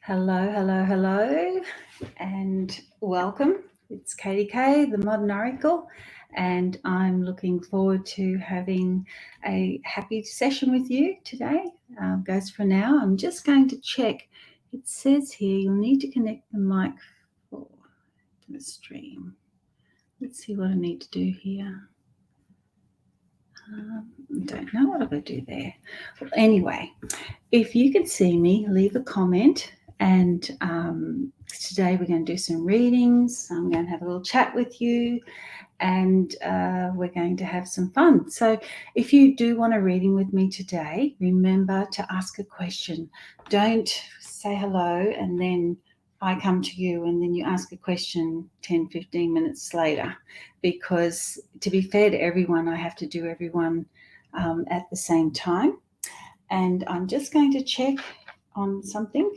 Hello, hello, hello, and welcome. It's Katy-K, the Modern Oracle, and I'm looking forward to having a happy session with you today. Goes for now. I'm just going to check. It says here you'll need to connect the mic to the stream. Let's see what I need to do here. I don't know what I'm going to do there. Well, anyway, if you can see me, leave a comment. And today we're going to do some readings. I'm going to have a little chat with you, and we're going to have some fun. So if you do want a reading with me today, remember to ask a question. Don't say hello and then I come to you and then you ask a question 10, 15 minutes later, because to be fair to everyone, I have to do everyone at the same time. And I'm just going to check on something.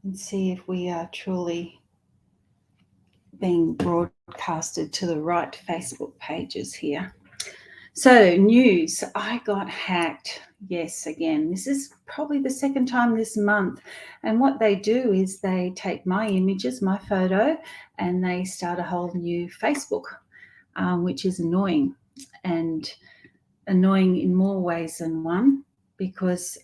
And see if we are truly being broadcasted to the right Facebook pages here. So, news, I got hacked. Yes, again, this is probably the second time this month. And what they do is they take my images, my photo, and they start a whole new Facebook, which is annoying. And annoying in more ways than one, because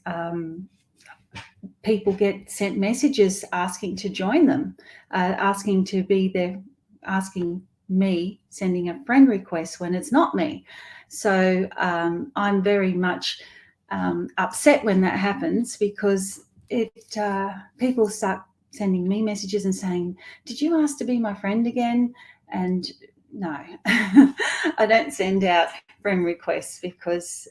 people get sent messages asking to join them, asking to be there, asking me, sending a friend request when it's not me. So I'm very much upset when that happens, because people start sending me messages and saying, did you ask to be my friend again? And no, I don't send out friend requests, because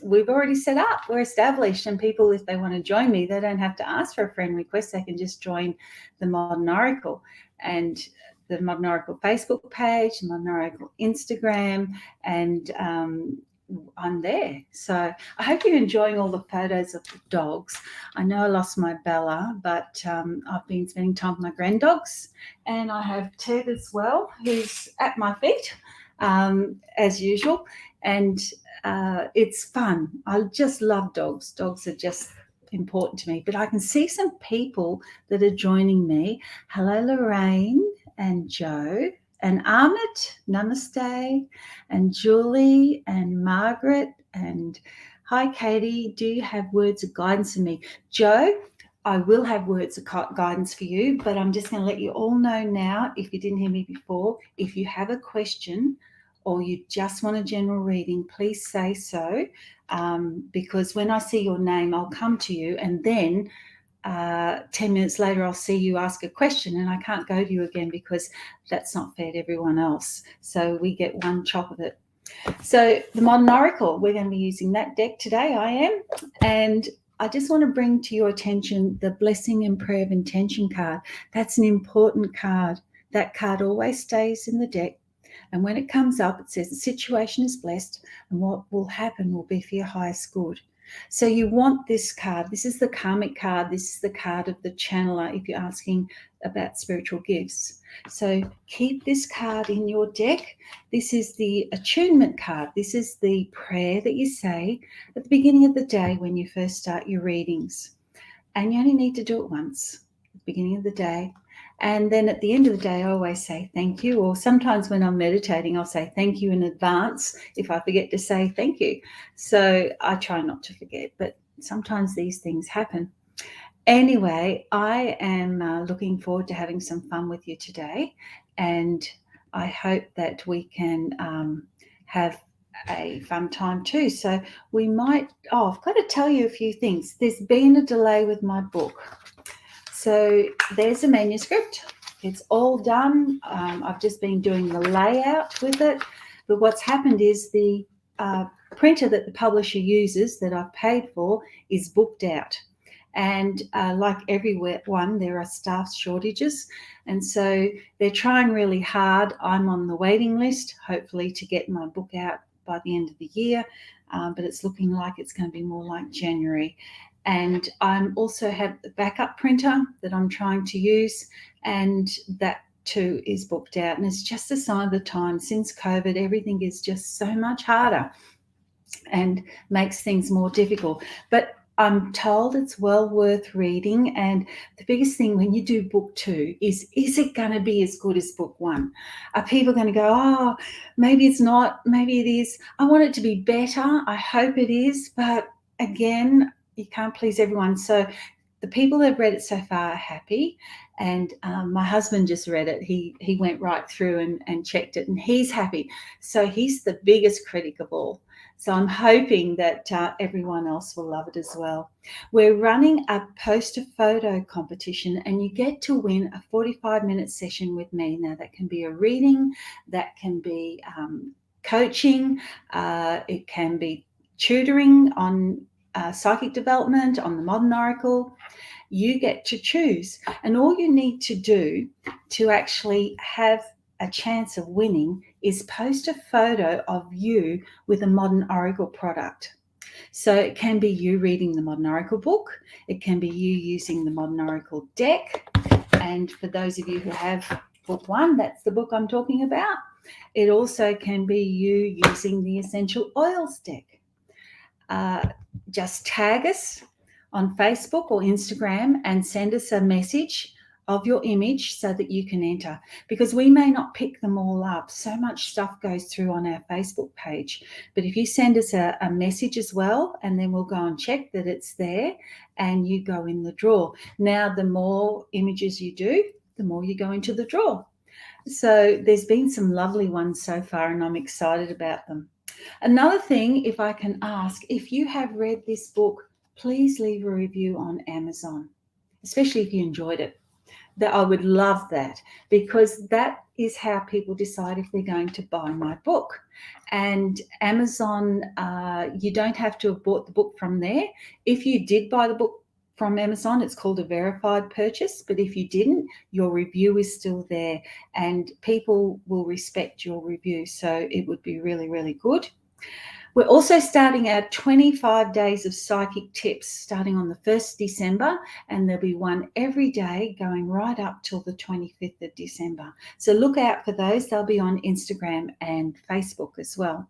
we've already set up, we're established, and people, if they want to join me, they don't have to ask for a friend request. They can just join the Modern Oracle, and the Modern Oracle Facebook page, the Modern Oracle Instagram, and I'm there. So I hope you're enjoying all the photos of the dogs. I know I lost my Bella, but I've been spending time with my granddogs, and I have Ted as well, who's at my feet as usual, and it's fun. I just love dogs. Dogs are just important to me. But I can see some people that are joining me. Hello, Lorraine and Joe and Amit, namaste, and Julie and Margaret, and hi, Katie. Do you have words of guidance for me? Joe, I will have words of guidance for you, but I'm just going to let you all know now, if you didn't hear me before, if you have a question or you just want a general reading, please say so, because when I see your name, I'll come to you, and then 10 minutes later, I'll see you ask a question, and I can't go to you again, because that's not fair to everyone else. So we get one chop of it. So the Modern Oracle, we're going to be using that deck today, I am. And I just want to bring to your attention the Blessing and Prayer of Intention card. That's an important card. That card always stays in the deck. And when it comes up, it says the situation is blessed, and what will happen will be for your highest good. So you want this card. This is the karmic card. This is the card of the channeler if you're asking about spiritual gifts. So keep this card in your deck. This is the attunement card. This is the prayer that you say at the beginning of the day when you first start your readings. And you only need to do it once at the beginning of the day. And then at the end of the day, I always say thank you. Or sometimes when I'm meditating, I'll say thank you in advance if I forget to say thank you. So I try not to forget, but sometimes these things happen. Anyway, I am looking forward to having some fun with you today. And I hope that we can have a fun time too. So we might, I've got to tell you a few things. There's been a delay with my book. So there's a manuscript. It's all done. I've just been doing the layout with it. But what's happened is the printer that the publisher uses that I've paid for is booked out. And like everyone, there are staff shortages. And so they're trying really hard. I'm on the waiting list, hopefully, to get my book out by the end of the year. But it's looking like it's going to be more like January. And I also have the backup printer that I'm trying to use, and that too is booked out. And it's just a sign of the time. Since COVID, everything is just so much harder. and makes things more difficult. But I'm told it's well worth reading. And the biggest thing when you do book 2 is it going to be as good as book 1? Are people going to go, oh, maybe it's not, maybe it is? I want it to be better. I hope it is. But again, you can't please everyone. So the people that have read it so far are happy. And my husband just read it. He went right through and checked it, and he's happy. So he's the biggest critic of all. So I'm hoping that everyone else will love it as well. We're running a poster photo competition, and you get to win a 45-minute session with me. Now, that can be a reading, that can be coaching, it can be tutoring on psychic development, on the Modern Oracle. You get to choose. And all you need to do to actually have a chance of winning is post a photo of you with a Modern Oracle product. So it can be you reading the Modern Oracle book. It can be you using the Modern Oracle deck. And for those of you who have book 1, that's the book I'm talking about. It also can be you using the Essential Oils deck. Just tag us on Facebook or Instagram and send us a message of your image so that you can enter, because we may not pick them all up. So much stuff goes through on our Facebook page. But if you send us a message as well, and then we'll go and check that it's there and you go in the draw. Now, the more images you do, the more you go into the draw. So there's been some lovely ones so far, and I'm excited about them. Another thing, if I can ask, if you have read this book, please leave a review on Amazon, especially if you enjoyed it. That I would love that, because that is how people decide if they're going to buy my book. And Amazon, you don't have to have bought the book from there. If you did buy the book from Amazon, it's called a verified purchase. But if you didn't, your review is still there, and people will respect your review. So it would be really, really good. We're also starting our 25 days of psychic tips starting on the 1st December, and there'll be one every day going right up till the 25th of December. So look out for those. They'll be on Instagram and Facebook as well.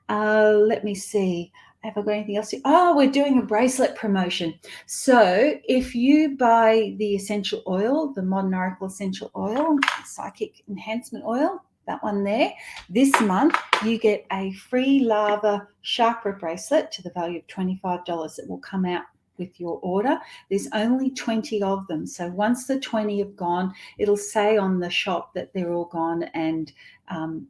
Let me see. Have I got anything else? Oh, we're doing a bracelet promotion. So if you buy the essential oil, the Modern Oracle essential oil, psychic enhancement oil, that one there, this month you get a free lava chakra bracelet to the value of $25 that will come out with your order. There's only 20 of them. So once the 20 have gone, it'll say on the shop that they're all gone, and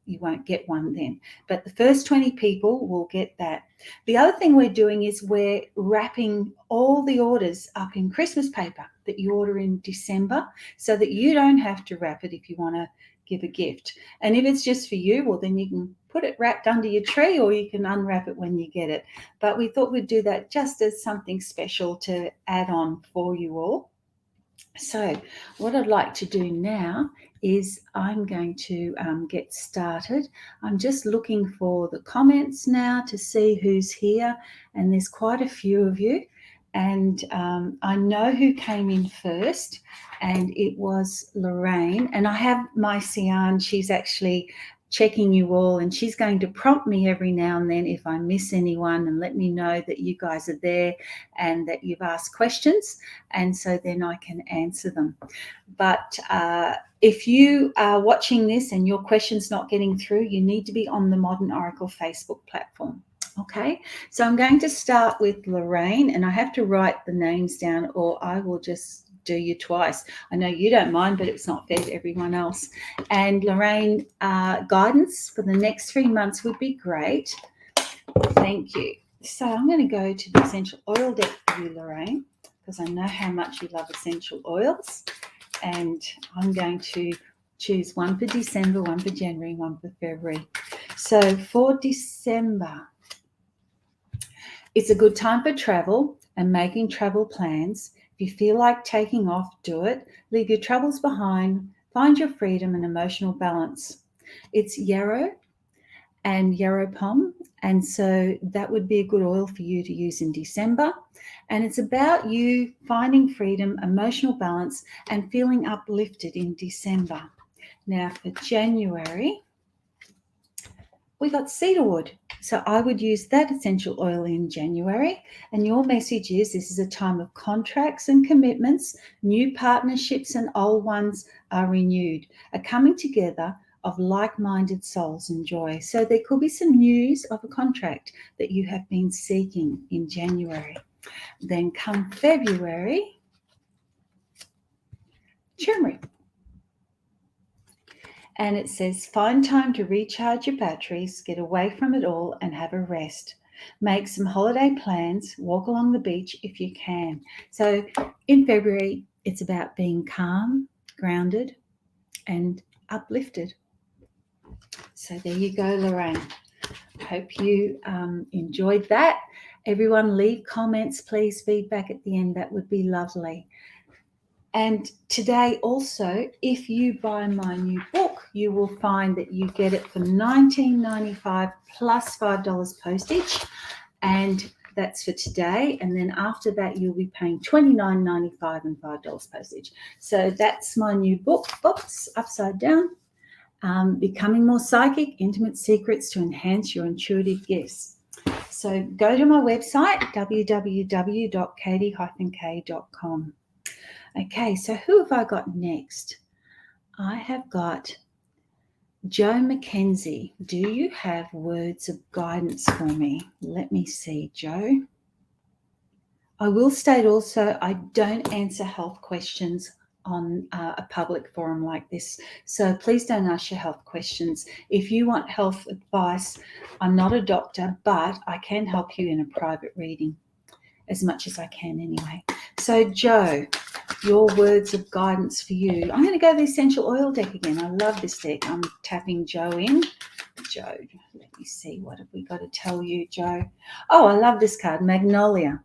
you won't get one then. But the first 20 people will get that. The other thing we're doing is we're wrapping all the orders up in Christmas paper that you order in December, so that you don't have to wrap it if you want to give a gift. And if it's just for you, well, then you can put it wrapped under your tree, or you can unwrap it when you get it. But we thought we'd do that just as something special to add on for you all. So what I'd like to do now is I'm going to get started. I'm just looking for the comments now to see who's here, and there's quite a few of you. And I know who came in first, and it was Lorraine. And I have my Sian, she's actually checking you all, and she's going to prompt me every now and then if I miss anyone, and let me know that you guys are there and that you've asked questions, and so then I can answer them. But if you are watching this and your question's not getting through, you need to be on the Modern Oracle Facebook platform. Okay, so I'm going to start with Lorraine, and I have to write the names down or I will just do you twice. I know you don't mind, but it's not fair to everyone else. And Lorraine, guidance for the next 3 months would be great. Thank you. So I'm going to go to the essential oil deck for you, Lorraine, because I know how much you love essential oils. And I'm going to choose one for December, one for January, one for February. So for December, it's a good time for travel and making travel plans. If you feel like taking off, do it. Leave your troubles behind. Find your freedom and emotional balance. It's yarrow and yarrow pom, and so that would be a good oil for you to use in December. And it's about you finding freedom, emotional balance, and feeling uplifted in December. Now for January, we got cedarwood. So I would use that essential oil in January. And your message is this is a time of contracts and commitments, new partnerships and old ones are renewed, a coming together of like-minded souls and joy. So there could be some news of a contract that you have been seeking in January. Then come February, turmeric. And it says, find time to recharge your batteries, get away from it all and have a rest. Make some holiday plans, walk along the beach if you can. So in February, it's about being calm, grounded, and uplifted. So there you go, Lorraine. Hope you enjoyed that. Everyone leave comments, please, feedback at the end. That would be lovely. And today also, if you buy my new book, you will find that you get it for $19.95 plus $5 postage. And that's for today. And then after that, you'll be paying $29.95 and $5 postage. So that's my new book, Oops, Upside Down. Becoming More Psychic, Intimate Secrets to Enhance Your Intuitive Gifts. So go to my website, www.katy-k.com. Okay, so who have I got next? I have got Joe McKenzie. Do you have words of guidance for me? Let me see, Joe. I will state also, I don't answer health questions on a public forum like this. So please don't ask your health questions. If you want health advice, I'm not a doctor, but I can help you in a private reading as much as I can anyway. So Joe, your words of guidance for you. I'm going to go the essential oil deck again. I love this deck. I'm tapping Joe in. Joe, let me see. What have we got to tell you, Joe? Oh, I love this card, Magnolia.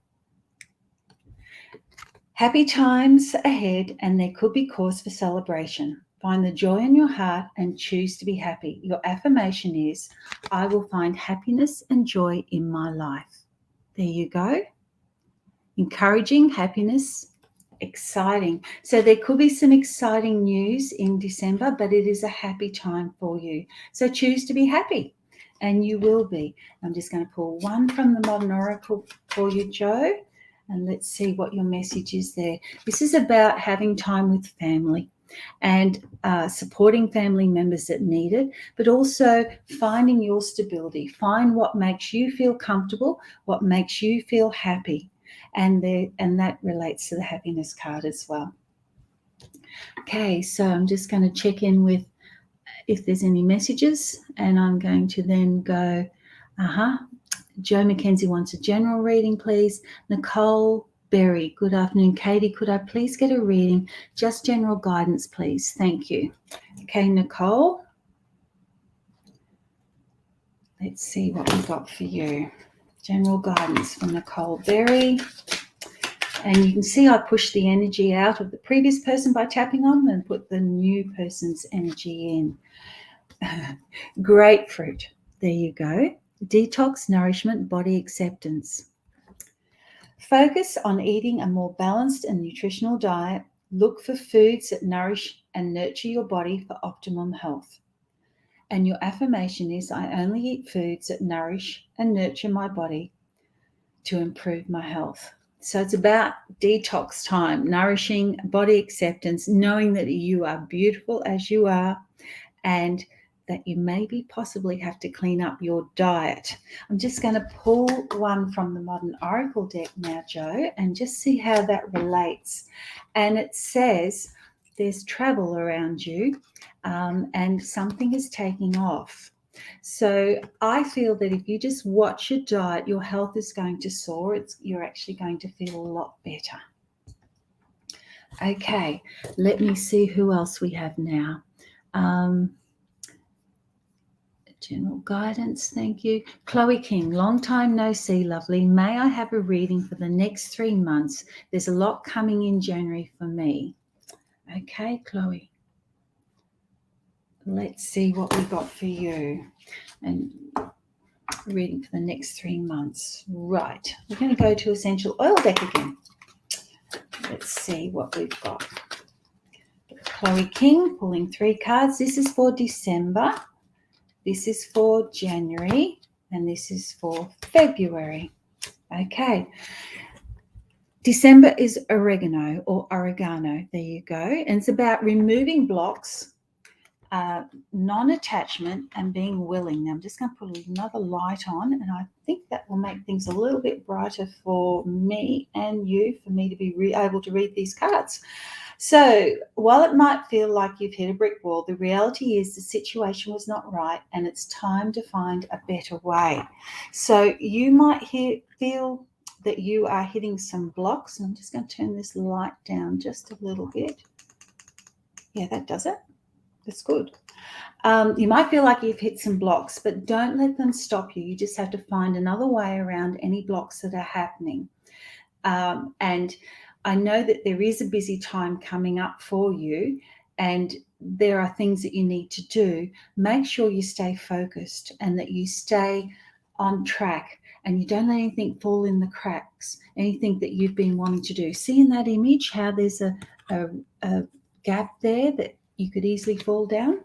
Happy times ahead, and there could be cause for celebration. Find the joy in your heart and choose to be happy. Your affirmation is, I will find happiness and joy in my life. There you go. Encouraging, happiness, exciting. So there could be some exciting news in December, but it is a happy time for you. So choose to be happy, and you will be. I'm just going to pull one from the Modern Oracle for you, Joe, and let's see what your message is there. This is about having time with family and supporting family members that need it, but also finding your stability. Find what makes you feel comfortable, what makes you feel happy. And that relates to the happiness card as well. Okay, so I'm just going to check in with if there's any messages, and I'm going to then go, Joe McKenzie wants a general reading, please. Nicole Berry, good afternoon. Katie, could I please get a reading? Just general guidance, please. Thank you. Okay, Nicole. Let's see what we've got for you. General guidance from Nicole Berry. And you can see I pushed the energy out of the previous person by tapping on them and put the new person's energy in. Grapefruit. There you go. Detox, nourishment, body acceptance. Focus on eating a more balanced and nutritional diet. Look for foods that nourish and nurture your body for optimum health. And your affirmation is, I only eat foods that nourish and nurture my body to improve my health. So it's about detox time, nourishing, body acceptance, knowing that you are beautiful as you are, and that you maybe possibly have to clean up your diet. I'm just going to pull one from the Modern Oracle deck now, Joe, and just see how that relates. And it says there's travel around you, and something is taking off. So I feel that if you just watch your diet, your health is going to soar. You're actually going to feel a lot better. Okay, let me see who else we have now. General guidance, thank you. Chloe King, long time no see, lovely. May I have a reading for the next 3 months? There's a lot coming in January for me. Okay, Chloe. Let's see what we got for you. And reading for the next 3 months. Right. We're going to go to Essential Oil deck again. Let's see what we've got. Chloe King, pulling 3 cards. This is for December. This is for January, and this is for February. Okay. December is oregano or oregano. There you go. And it's about removing blocks, non-attachment, and being willing. Now I'm just going to put another light on, and I think that will make things a little bit brighter for me and you, for me to be able to read these cards. So while it might feel like you've hit a brick wall, the reality is the situation was not right, and it's time to find a better way. So you might feel that you are hitting some blocks. I'm just going to turn this light down just a little bit. Yeah, that does it. That's good. You might feel like you've hit some blocks, but don't let them stop you. You just have to find another way around any blocks that are happening. And I know that there is a busy time coming up for you, and there are things that you need to do. Make sure you stay focused and that you stay on track, and you don't let anything fall in the cracks, anything that you've been wanting to do. See in that image how there's a gap there that you could easily fall down?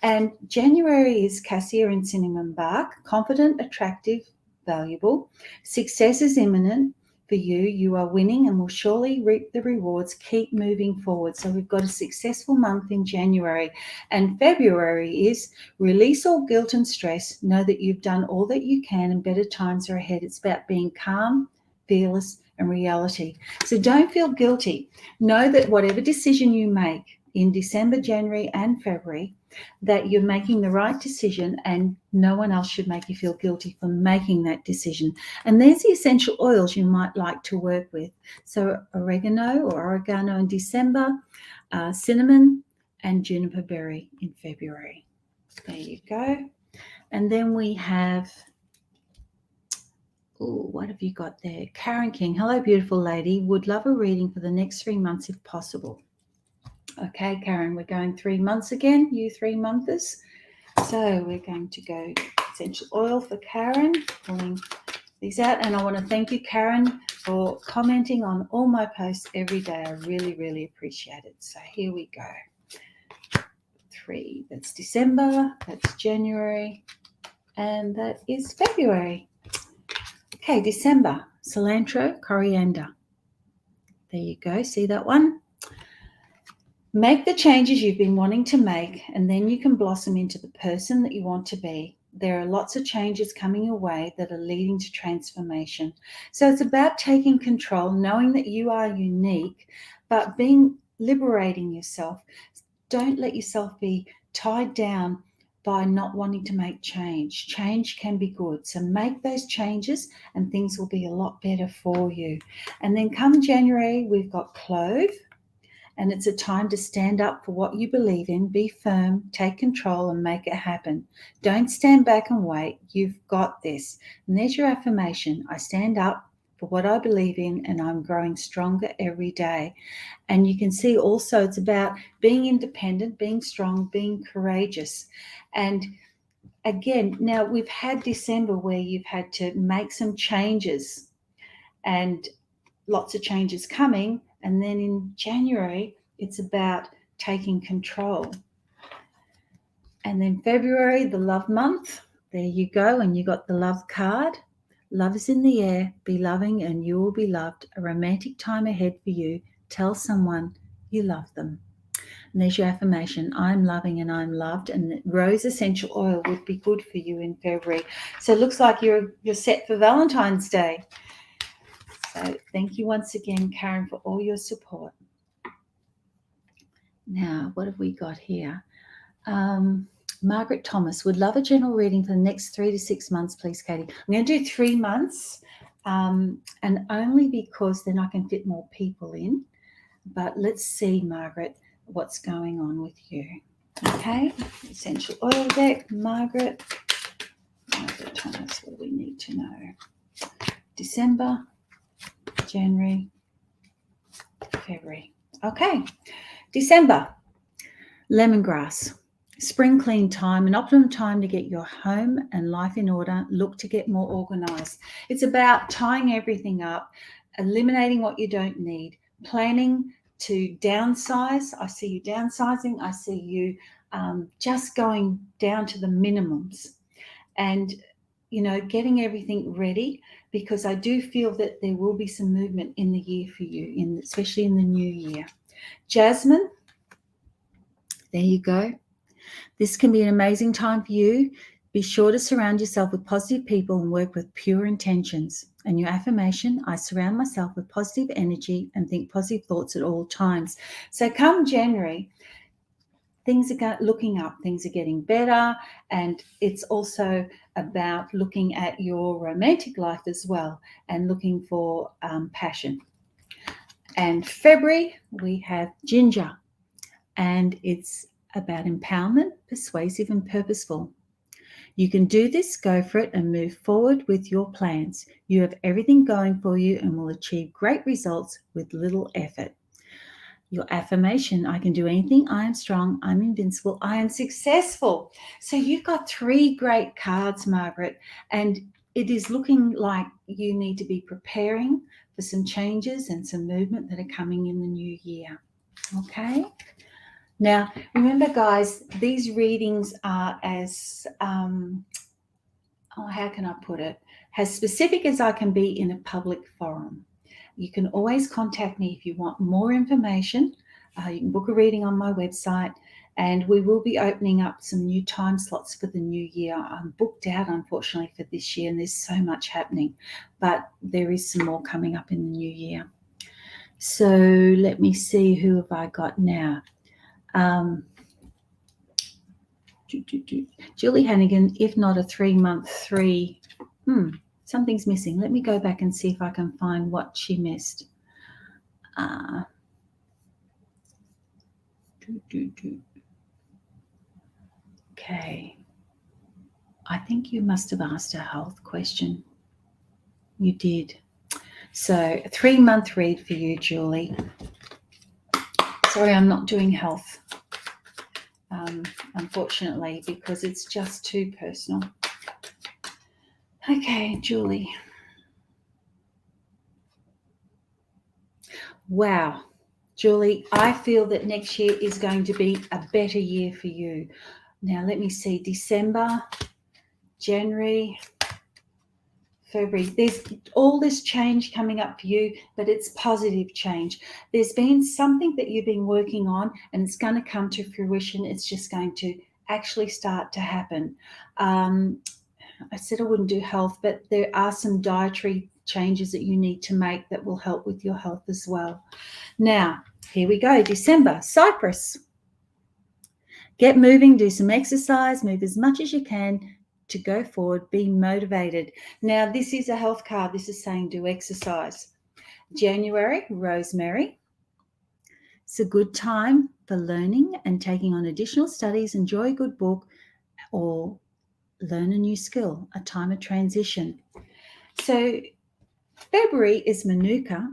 And January is cassia and cinnamon bark, confident, attractive, valuable. Success is imminent for you. You are winning and will surely reap the rewards. Keep moving forward. So we've got a successful month in January. And February is release all guilt and stress. Know that you've done all that you can and better times are ahead. It's about being calm, fearless, and reality. So don't feel guilty. Know that whatever decision you make in December, January, and February, that you're making the right decision, and no one else should make you feel guilty for making that decision. And there's the essential oils you might like to work with. So oregano or oregano in December, cinnamon, and juniper berry in February. There you go. And then we have, what have you got there? Karen King. Hello, beautiful lady. Would love a reading for the next 3 months if possible. Okay, Karen, we're going 3 months again, you 3 monthers. So we're going to go essential oil for Karen, pulling these out. And I want to thank you, Karen, for commenting on all my posts every day. I really, really appreciate it. So here we go. 3, that's December, that's January, and that is February. Okay, December, cilantro, coriander. There you go, see that one? Make the changes you've been wanting to make, and then you can blossom into the person that you want to be. There are lots of changes coming your way that are leading to transformation. So it's about taking control, knowing that you are unique, but liberating yourself. Don't let yourself be tied down by not wanting to make change. Change can be good. So make those changes and things will be a lot better for you. And then come January, we've got clove. And it's a time to stand up for what you believe in, be firm, take control, and make it happen. Don't stand back and wait. You've got this. And there's your affirmation. I stand up for what I believe in, and I'm growing stronger every day. And you can see also it's about being independent, being strong, being courageous. And again, now we've had December where you've had to make some changes, and lots of changes coming. And then in January, it's about taking control. And then February, the love month, there you go. And you got the love card. Love is in the air. Be loving and you will be loved. A romantic time ahead for you. Tell someone you love them. And there's your affirmation. I'm loving and I'm loved. And rose essential oil would be good for you in February. So it looks like you're set for Valentine's Day. So thank you once again, Karen, for all your support. Now, what have we got here? Margaret Thomas would love a general reading for the next 3 to 6 months, please, Katie. I'm going to do 3 months, and only because then I can fit more people in. But let's see, Margaret, what's going on with you. Okay, essential oil deck, Margaret Thomas, what do we need to know? December, January, February. Okay, December, lemongrass. Spring clean time, an optimum time to get your home and life in order. Look to get more organized. It's about tying everything up, eliminating what you don't need, planning to downsize. I see you downsizing. I see you just going down to the minimums and, getting everything ready, because I do feel that there will be some movement in the year for you, especially in the new year. Jasmine, there you go. This can be an amazing time for you. Be sure to surround yourself with positive people and work with pure intentions. And your affirmation, I surround myself with positive energy and think positive thoughts at all times. So come January, things are looking up, things are getting better, and it's also about looking at your romantic life as well and looking for passion. And February, we have Ginger, and it's about empowerment, persuasive and purposeful. You can do this, go for it, and move forward with your plans. You have everything going for you and will achieve great results with little effort. Your affirmation, I can do anything, I am strong, I'm invincible, I am successful. So you've got 3 great cards, Margaret, and it is looking like you need to be preparing for some changes and some movement that are coming in the new year. Okay? Now, remember, guys, these readings are as, how can I put it, as specific as I can be in a public forum. You can always contact me if you want more information. You can book a reading on my website, and we will be opening up some new time slots for the new year. I'm booked out, unfortunately, for this year, and there's so much happening, but there is some more coming up in the new year. So let me see, who have I got now? Julie Hannigan, if not a 3-month 3. Something's missing. Let me go back and see if I can find what she missed. Okay. I think you must have asked a health question. You did. So a 3-month read for you, Julie. Sorry, I'm not doing health, unfortunately, because it's just too personal. Okay, Julie. Wow. Julie, I feel that next year is going to be a better year for you. Now, let me see. December, January, February. There's all this change coming up for you, but it's positive change. There's been something that you've been working on, and it's going to come to fruition. It's just going to actually start to happen. I said I wouldn't do health, but there are some dietary changes that you need to make that will help with your health as well. Now, here we go. December, Cyprus. Get moving, do some exercise, move as much as you can to go forward, be motivated. Now, this is a health card. This is saying do exercise. January, Rosemary. It's a good time for learning and taking on additional studies. Enjoy a good book or learn a new skill, a time of transition. So February is Manuka.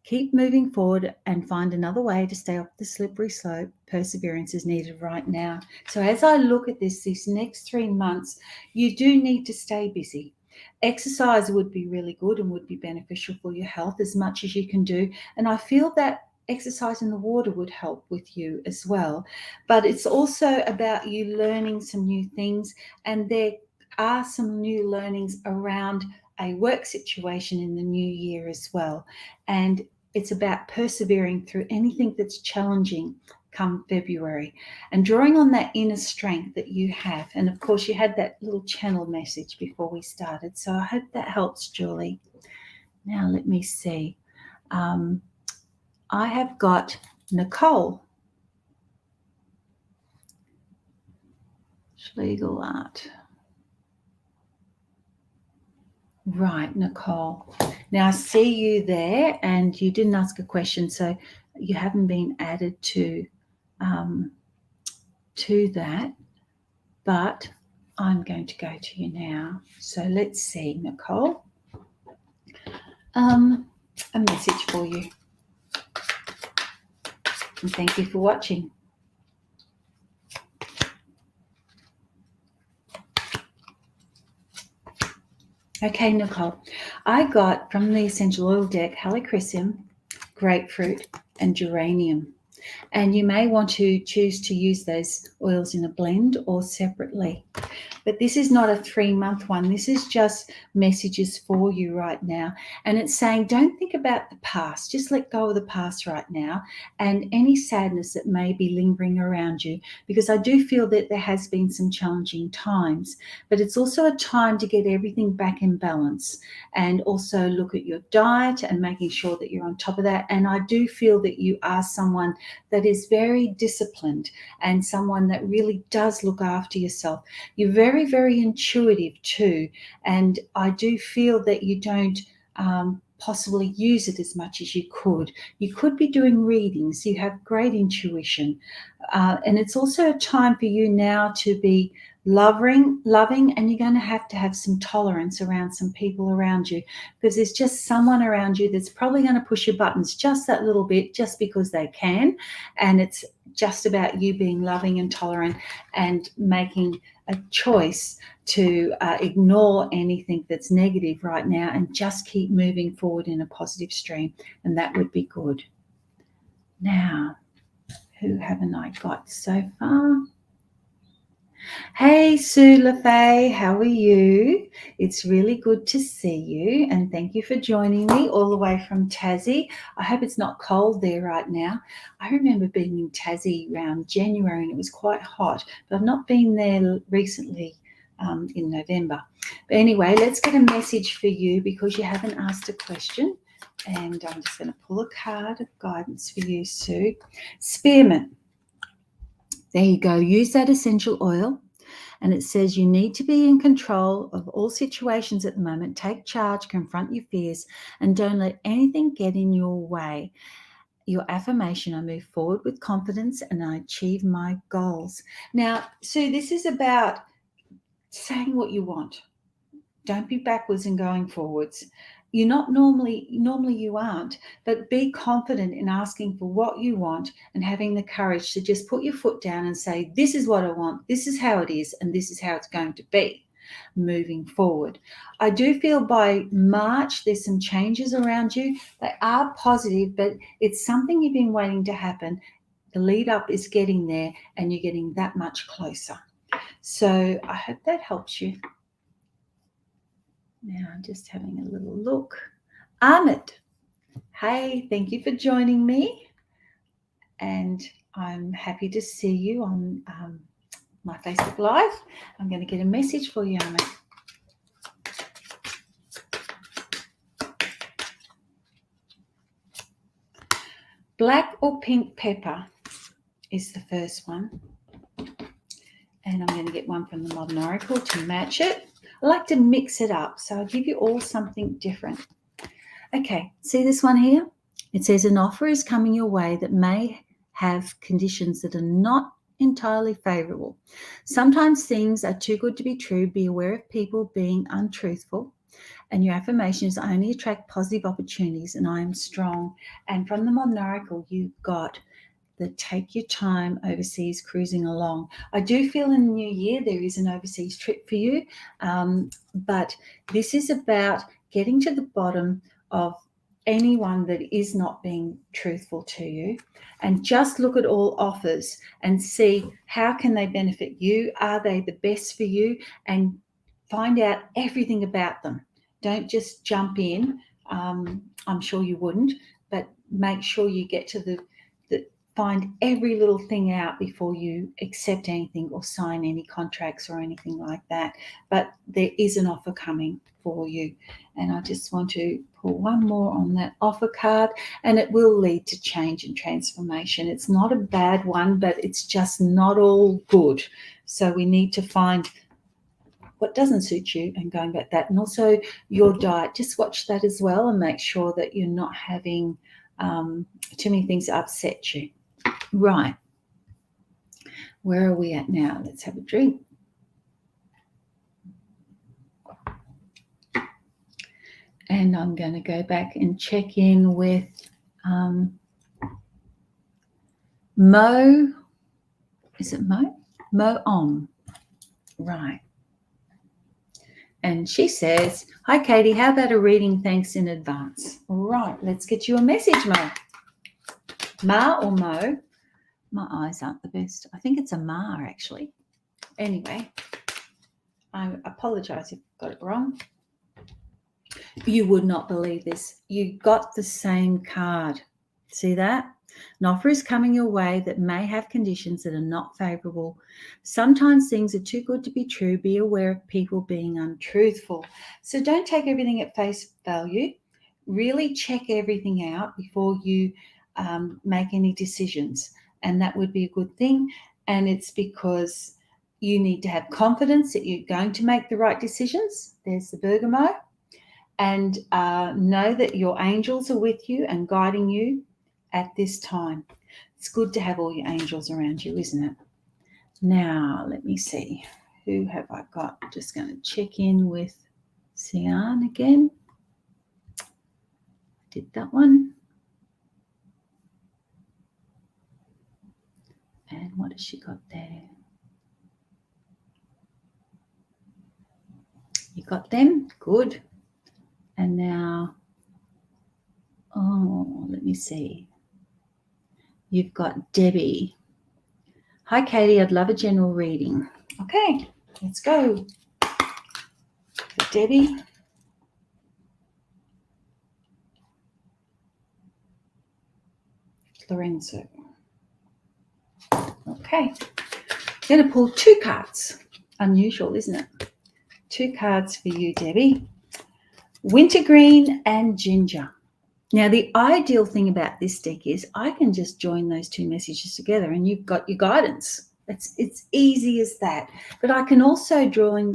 Keep moving forward and find another way to stay off the slippery slope. Perseverance is needed right now. So as I look at this, these next 3 months, you do need to stay busy. Exercise would be really good and would be beneficial for your health as much as you can do. And I feel that exercise in the water would help with you as well. But it's also about you learning some new things, and there are some new learnings around a work situation in the new year as well. And it's about persevering through anything that's challenging come February and drawing on that inner strength that you have. And of course, you had that little channel message before we started. So I hope that helps, Julie. Now, let me see. I have got Nicole. Schlegel Art. Right, Nicole. Now I see you there, and you didn't ask a question, so you haven't been added to that, but I'm going to go to you now. So let's see, Nicole. A message for you. And thank you for watching. Okay, Nicole, I got from the essential oil deck helichrysum, grapefruit, and geranium. And you may want to choose to use those oils in a blend or separately. But this is not a 3-month one. This is just messages for you right now. And it's saying, don't think about the past. Just let go of the past right now and any sadness that may be lingering around you, because I do feel that there has been some challenging times. But it's also a time to get everything back in balance, and also look at your diet and making sure that you're on top of that. And I do feel that you are someone that is very disciplined and someone that really does look after yourself. You're very, very intuitive too. And I do feel that you don't possibly use it as much as you could. You could be doing readings. You have great intuition. And it's also a time for you now to be loving, and you're going to have some tolerance around some people around you, because there's just someone around you that's probably going to push your buttons just that little bit, just because they can. And it's just about you being loving and tolerant and making a choice to ignore anything that's negative right now and just keep moving forward in a positive stream, and that would be good. Now, who haven't I got so far? Hey, Sue LaFay, how are you? It's really good to see you, and thank you for joining me all the way from Tassie. I hope it's not cold there right now. I remember being in Tassie around January and it was quite hot, but I've not been there recently in November. But anyway, let's get a message for you because you haven't asked a question, and I'm just going to pull a card of guidance for you, Sue. Spearmint. There you go. Use that essential oil. And it says you need to be in control of all situations at the moment. Take charge, confront your fears, and don't let anything get in your way. Your affirmation, I move forward with confidence and I achieve my goals. Now, Sue, this is about saying what you want. Don't be backwards and going forwards. You're not normally you aren't, but be confident in asking for what you want and having the courage to just put your foot down and say, this is what I want, this is how it is, and this is how it's going to be moving forward. I do feel by March there's some changes around you. They are positive, but it's something you've been waiting to happen. The lead up is getting there and you're getting that much closer. So I hope that helps you. Now I'm just having a little look. Ahmed, hey, thank you for joining me. And I'm happy to see you on my Facebook Live. I'm going to get a message for you, Ahmed. Black or pink pepper is the first one. And I'm going to get one from the Modern Oracle to match it. I like to mix it up, so I'll give you all something different. Okay, see this one here? It says an offer is coming your way that may have conditions that are not entirely favorable. Sometimes things are too good to be true. Be aware of people being untruthful. And your affirmations only attract positive opportunities, and I am strong. And from the Modern Oracle, you got the take your time overseas cruising along. I do feel in the new year there is an overseas trip for you, but this is about getting to the bottom of anyone that is not being truthful to you, and just look at all offers and see how can they benefit you. Are they the best for you? And find out everything about them. Don't just jump in. I'm sure you wouldn't, but make sure you get to the find every little thing out before you accept anything or sign any contracts or anything like that. But there is an offer coming for you. And I just want to pull one more on that offer card, and it will lead to change and transformation. It's not a bad one, but it's just not all good. So we need to find what doesn't suit you and going back that. And also your diet, just watch that as well and make sure that you're not having too many things upset you. Right. Where are we at now? Let's have a drink. And I'm going to go back and check in with Mo. Is it Mo? Mo On. Right. And she says, hi, Katie, how about a reading? Thanks in advance. All right, let's get you a message, Mo. Ma or Mo? My eyes aren't the best. I think it's a Ma, actually. Anyway, I apologise if I got it wrong. You would not believe this. You got the same card. See that? An offer is coming your way that may have conditions that are not favourable. Sometimes things are too good to be true. Be aware of people being untruthful. So don't take everything at face value. Really check everything out before you make any decisions. And that would be a good thing. And it's because you need to have confidence that you're going to make the right decisions. There's the bergamot. And know that your angels are with you and guiding you at this time. It's good to have all your angels around you, isn't it? Now, let me see. Who have I got? Just going to check in with Sian again. Did that one. And what has she got there? You got them? Good. And now, let me see. You've got Debbie. Hi, Katie. I'd love a general reading. Okay, let's go. For Debbie. Lorenzo. Okay. I'm going to pull 2 cards. Unusual, isn't it? 2 cards for you, Debbie. Wintergreen and Ginger. Now, the ideal thing about this deck is I can just join those 2 messages together and you've got your guidance. It's easy as that. But I can also draw in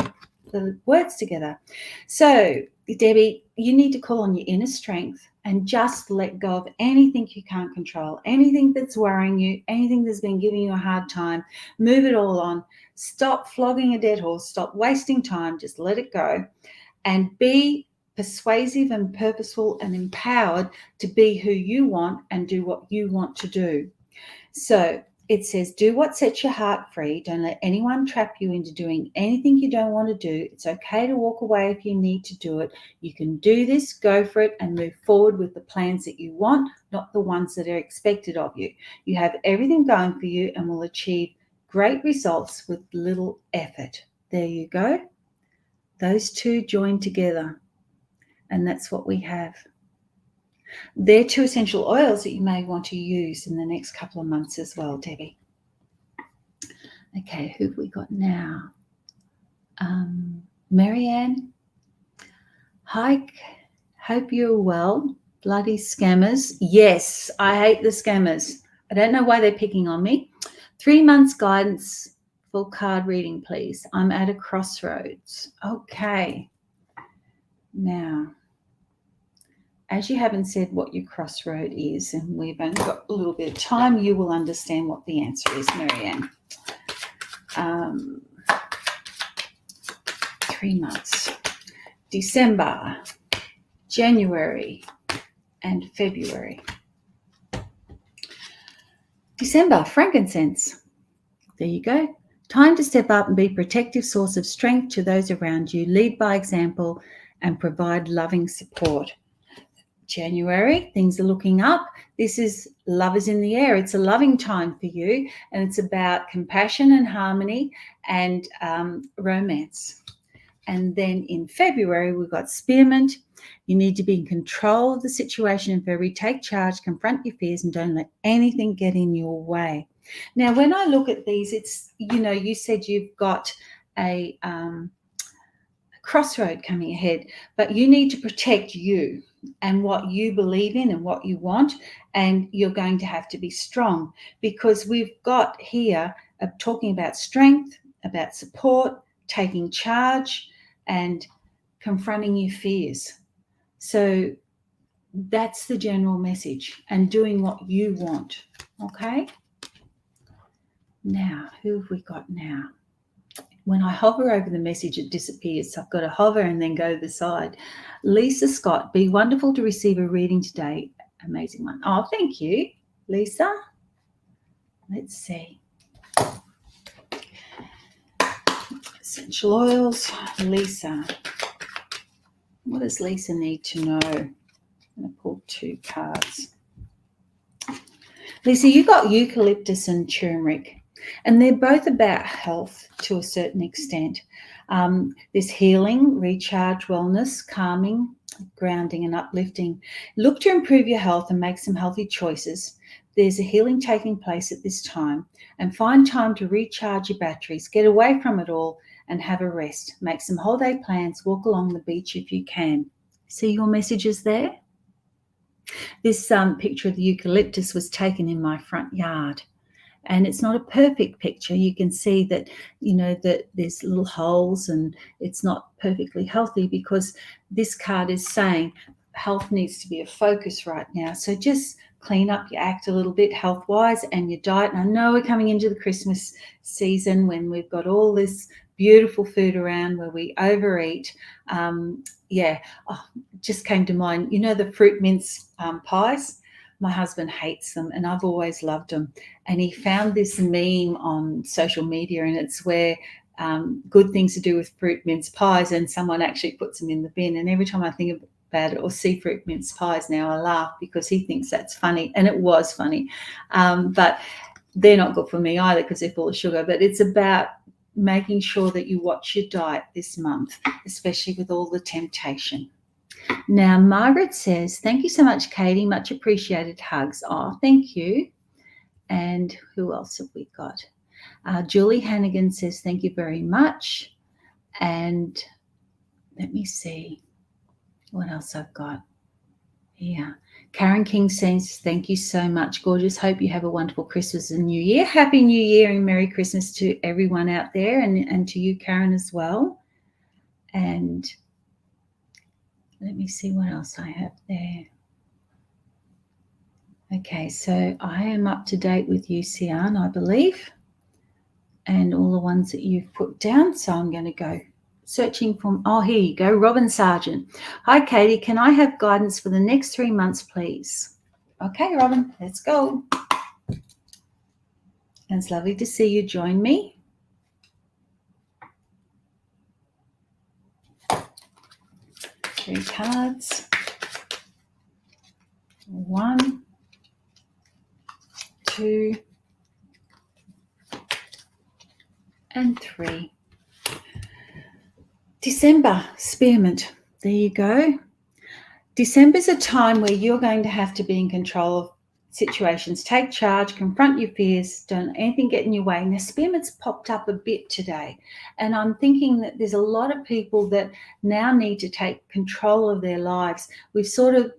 the words together. So, Debbie, you need to call on your inner strength and just let go of anything you can't control, anything that's worrying you, anything that's been giving you a hard time. Move it all on. Stop flogging a dead horse. Stop wasting time. Just let it go and be persuasive and purposeful and empowered to be who you want and do what you want to do. So it says, do what sets your heart free. Don't let anyone trap you into doing anything you don't want to do. It's okay to walk away if you need to do it. You can do this, go for it, and move forward with the plans that you want, not the ones that are expected of you. You have everything going for you and will achieve great results with little effort. There you go. Those 2 join together. And that's what we have. They're 2 essential oils that you may want to use in the next couple of months as well, Debbie. Okay, who have we got now? Marianne. Hi, hope you're well. Bloody scammers. Yes, I hate the scammers. I don't know why they're picking on me. 3 months guidance for card reading, please. I'm at a crossroads. Okay. Now, as you haven't said what your crossroad is, and we've only got a little bit of time, you will understand what the answer is, Marianne. 3 months. December, January, and February. December, frankincense. There you go. Time to step up and be a protective source of strength to those around you. Lead by example and provide loving support. January, things are looking up. This is love is in the air. It's a loving time for you, and it's about compassion and harmony and romance. And then in February, we've got spearmint. You need to be in control of the situation in February. Take charge, confront your fears, and don't let anything get in your way. Now, when I look at these, it's, you said you've got a crossroad coming ahead, but you need to protect you and what you believe in and what you want, and you're going to have to be strong, because we've got here talking about strength, about support, taking charge, and confronting your fears. So that's the general message, and doing what you want. Okay? Now, who have we got now? When I hover over the message, it disappears. So I've got to hover and then go to the side. Lisa Scott, be wonderful to receive a reading today. Amazing one. Oh, thank you, Lisa. Let's see. Essential oils, Lisa. What does Lisa need to know? I'm going to pull 2 cards. Lisa, you got eucalyptus and turmeric, and they're both about health to a certain extent. There's healing, recharge, wellness, calming, grounding, and uplifting. Look to improve your health and make some healthy choices. There's a healing taking place at this time, and find time to recharge your batteries, get away from it all, and have a rest. Make some holiday plans, walk along the beach if you can. See your messages there? This picture of the eucalyptus was taken in my front yard, and it's not a perfect picture. You can see that, that there's little holes and it's not perfectly healthy, because this card is saying health needs to be a focus right now. So just clean up your act a little bit health-wise, and your diet. And I know we're coming into the Christmas season when we've got all this beautiful food around where we overeat. Just came to mind, the fruit mince pies. My husband hates them, and I've always loved them. And he found this meme on social media, and it's where good things to do with fruit mince pies, and someone actually puts them in the bin. And every time I think about it or see fruit mince pies now, I laugh, because he thinks that's funny, and it was funny. But they're not good for me either, because they're full of sugar. But it's about making sure that you watch your diet this month, especially with all the temptation. Now, Margaret says, thank you so much, Katie. Much appreciated. Hugs. Oh, thank you. And who else have we got? Julie Hannigan says, thank you very much. And let me see what else I've got here. Karen King says, thank you so much, gorgeous. Hope you have a wonderful Christmas and New Year. Happy New Year and Merry Christmas to everyone out there, and to you, Karen, as well. And let me see what else I have there. Okay, so I am up to date with you, Sian, I believe, and all the ones that you've put down. So I'm going to go searching for, here you go, Robin Sargent. Hi, Katie, can I have guidance for the next 3 months, please? Okay, Robin, let's go. And it's lovely to see you join me. Three cards. 1, 2, and 3. December, spearmint. There you go. December's a time where you're going to have to be in control of situations. Take charge, confront your fears, don't let anything get in your way. Now, spearmint's popped up a bit today, and I'm thinking that there's a lot of people that now need to take control of their lives. We've sort of,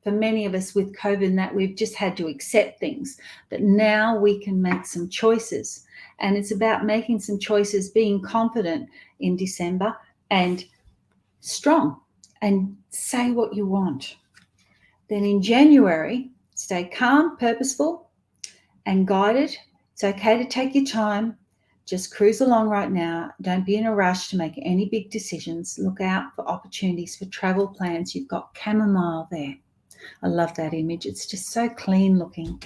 for many of us with COVID and that, we've just had to accept things, but now we can make some choices. And it's about making some choices, being confident in December and strong, and say what you want. Then in January, stay calm, purposeful, and guided. It's okay to take your time. Just cruise along right now. Don't be in a rush to make any big decisions. Look out for opportunities for travel plans. You've got chamomile there. I love that image. It's just so clean looking.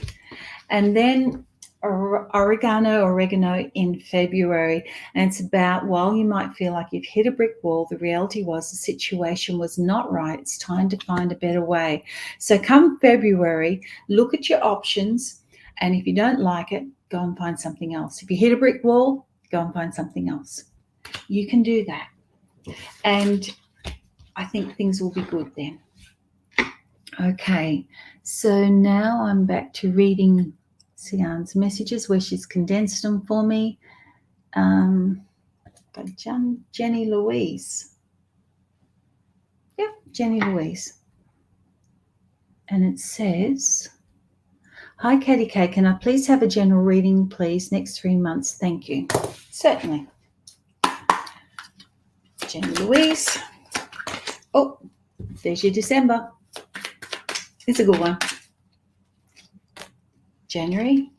And then oregano in February. And it's about, while you might feel like you've hit a brick wall, the reality was the situation was not right. It's time to find a better way. So come February, look at your options. And if you don't like it, go and find something else. If you hit a brick wall, go and find something else. You can do that. And I think things will be good then. Okay, so now I'm back to reading Sian's messages where she's condensed them for me. Got Jenny Louise. Yeah, Jenny Louise. And it says, hi, Katy-K, can I please have a general reading, please, next 3 months? Thank you. Certainly. Jenny Louise. Oh, there's your December. It's a good one. January,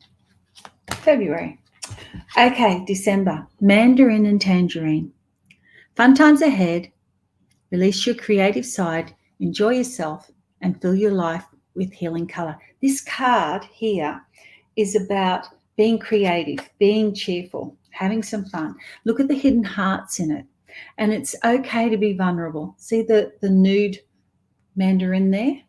February. Okay, December. Mandarin and tangerine. Fun times ahead. Release your creative side. Enjoy yourself and fill your life with healing color. This card here is about being creative, being cheerful, having some fun. Look at the hidden hearts in it. And it's okay to be vulnerable. See the nude mandarin there?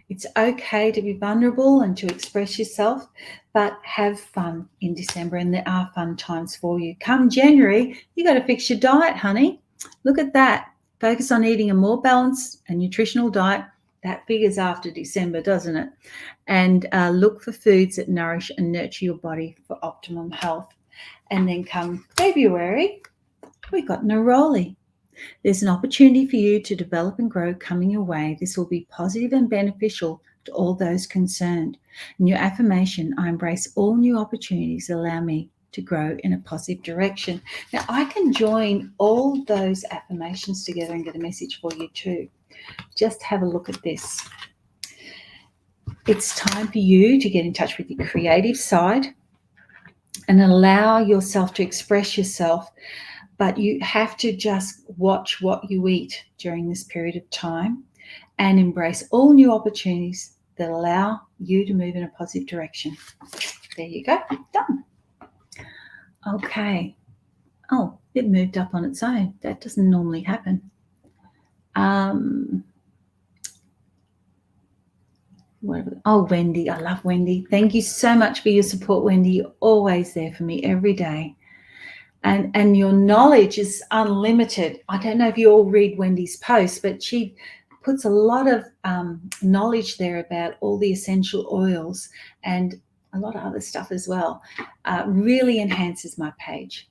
It's okay to be vulnerable and to express yourself, but have fun in December, and there are fun times for you. Come January, you got to fix your diet, honey. Look at that. Focus on eating a more balanced and nutritional diet. That figures after December, doesn't it? And look for foods that nourish and nurture your body for optimum health. And then come February, we got neroli. There's an opportunity for you to develop and grow coming your way. This will be positive and beneficial to all those concerned. In your affirmation, I embrace all new opportunities that allow me to grow in a positive direction. Now, I can join all those affirmations together and get a message for you too. Just have a look at this. It's time for you to get in touch with your creative side and allow yourself to express yourself. But you have to just watch what you eat during this period of time and embrace all new opportunities that allow you to move in a positive direction. There you go. Done. Okay. Oh, it moved up on its own. That doesn't normally happen. Wendy. I love Wendy. Thank you so much for your support, Wendy. You're always there for me every day. And your knowledge is unlimited. I don't know if you all read Wendy's posts, but she puts a lot of knowledge there about all the essential oils and a lot of other stuff as well. Really enhances my page.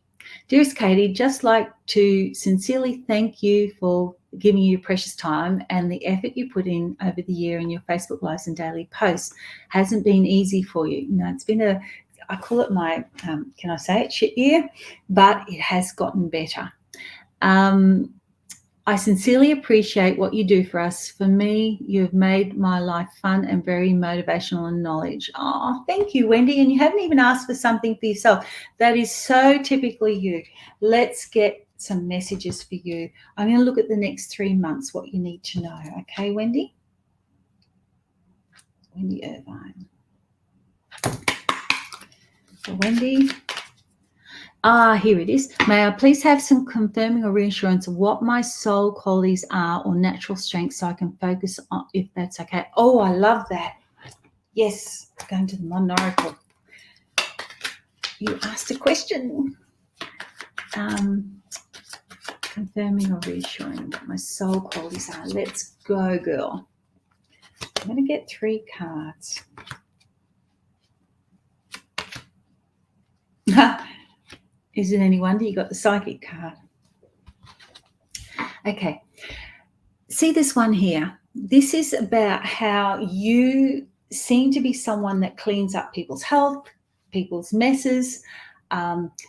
Dearest Katie, just like to sincerely thank you for giving you your precious time and the effort you put in over the year in your Facebook Lives and daily posts. Hasn't been easy for you. It's been I call it my, can I say it, shit year, but it has gotten better. I sincerely appreciate what you do for us. For me, you've made my life fun and very motivational and knowledge. Oh, thank you, Wendy. And you haven't even asked for something for yourself. That is so typically you. Let's get some messages for you. I'm going to look at the next 3 months, what you need to know. Okay, Wendy? Wendy Irvine. Wendy. Here it is. May I please have some confirming or reassurance of what my soul qualities are or natural strengths so I can focus on, if that's okay. Oh, I love that. Yes, going to the Modern Oracle. You asked a question. Confirming or reassuring what my soul qualities are. Let's go, girl. I'm going to get 3 cards. Is it any wonder you got the psychic card? Okay. See this one here. This is about how you seem to be someone that cleans up people's health, people's messes.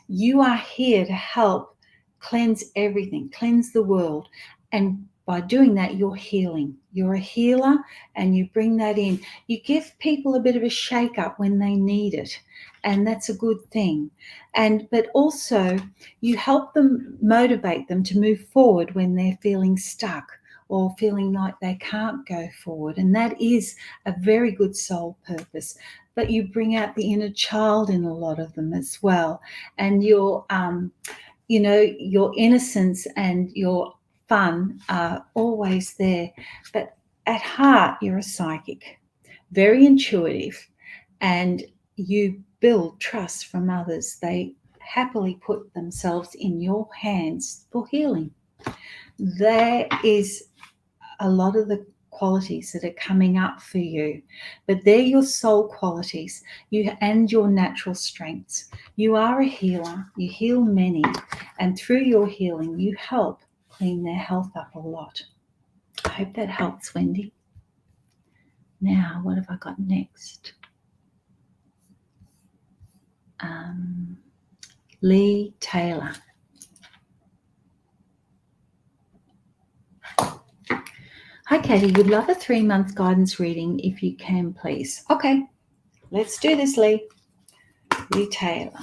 You are here to help cleanse everything, cleanse the world. And by doing that, you're healing. You're a healer and you bring that in. You give people a bit of a shake up when they need it. And that's a good thing. But also you help them, motivate them to move forward when they're feeling stuck or feeling like they can't go forward. And that is a very good soul purpose. But you bring out the inner child in a lot of them as well. And your innocence and your fun are always there. But at heart, you're a psychic, very intuitive, and you build trust from others. They happily put themselves in your hands for healing. There is a lot of the qualities that are coming up for you, but they're your soul qualities, and your natural strengths. You are a healer. You heal many, and through your healing, you help clean their health up a lot. I hope that helps, Wendy. Now, what have I got next? Lee Taylor. Hi, Katie. Would love a 3-month guidance reading if you can, please. Okay, let's do this, Lee. Lee Taylor.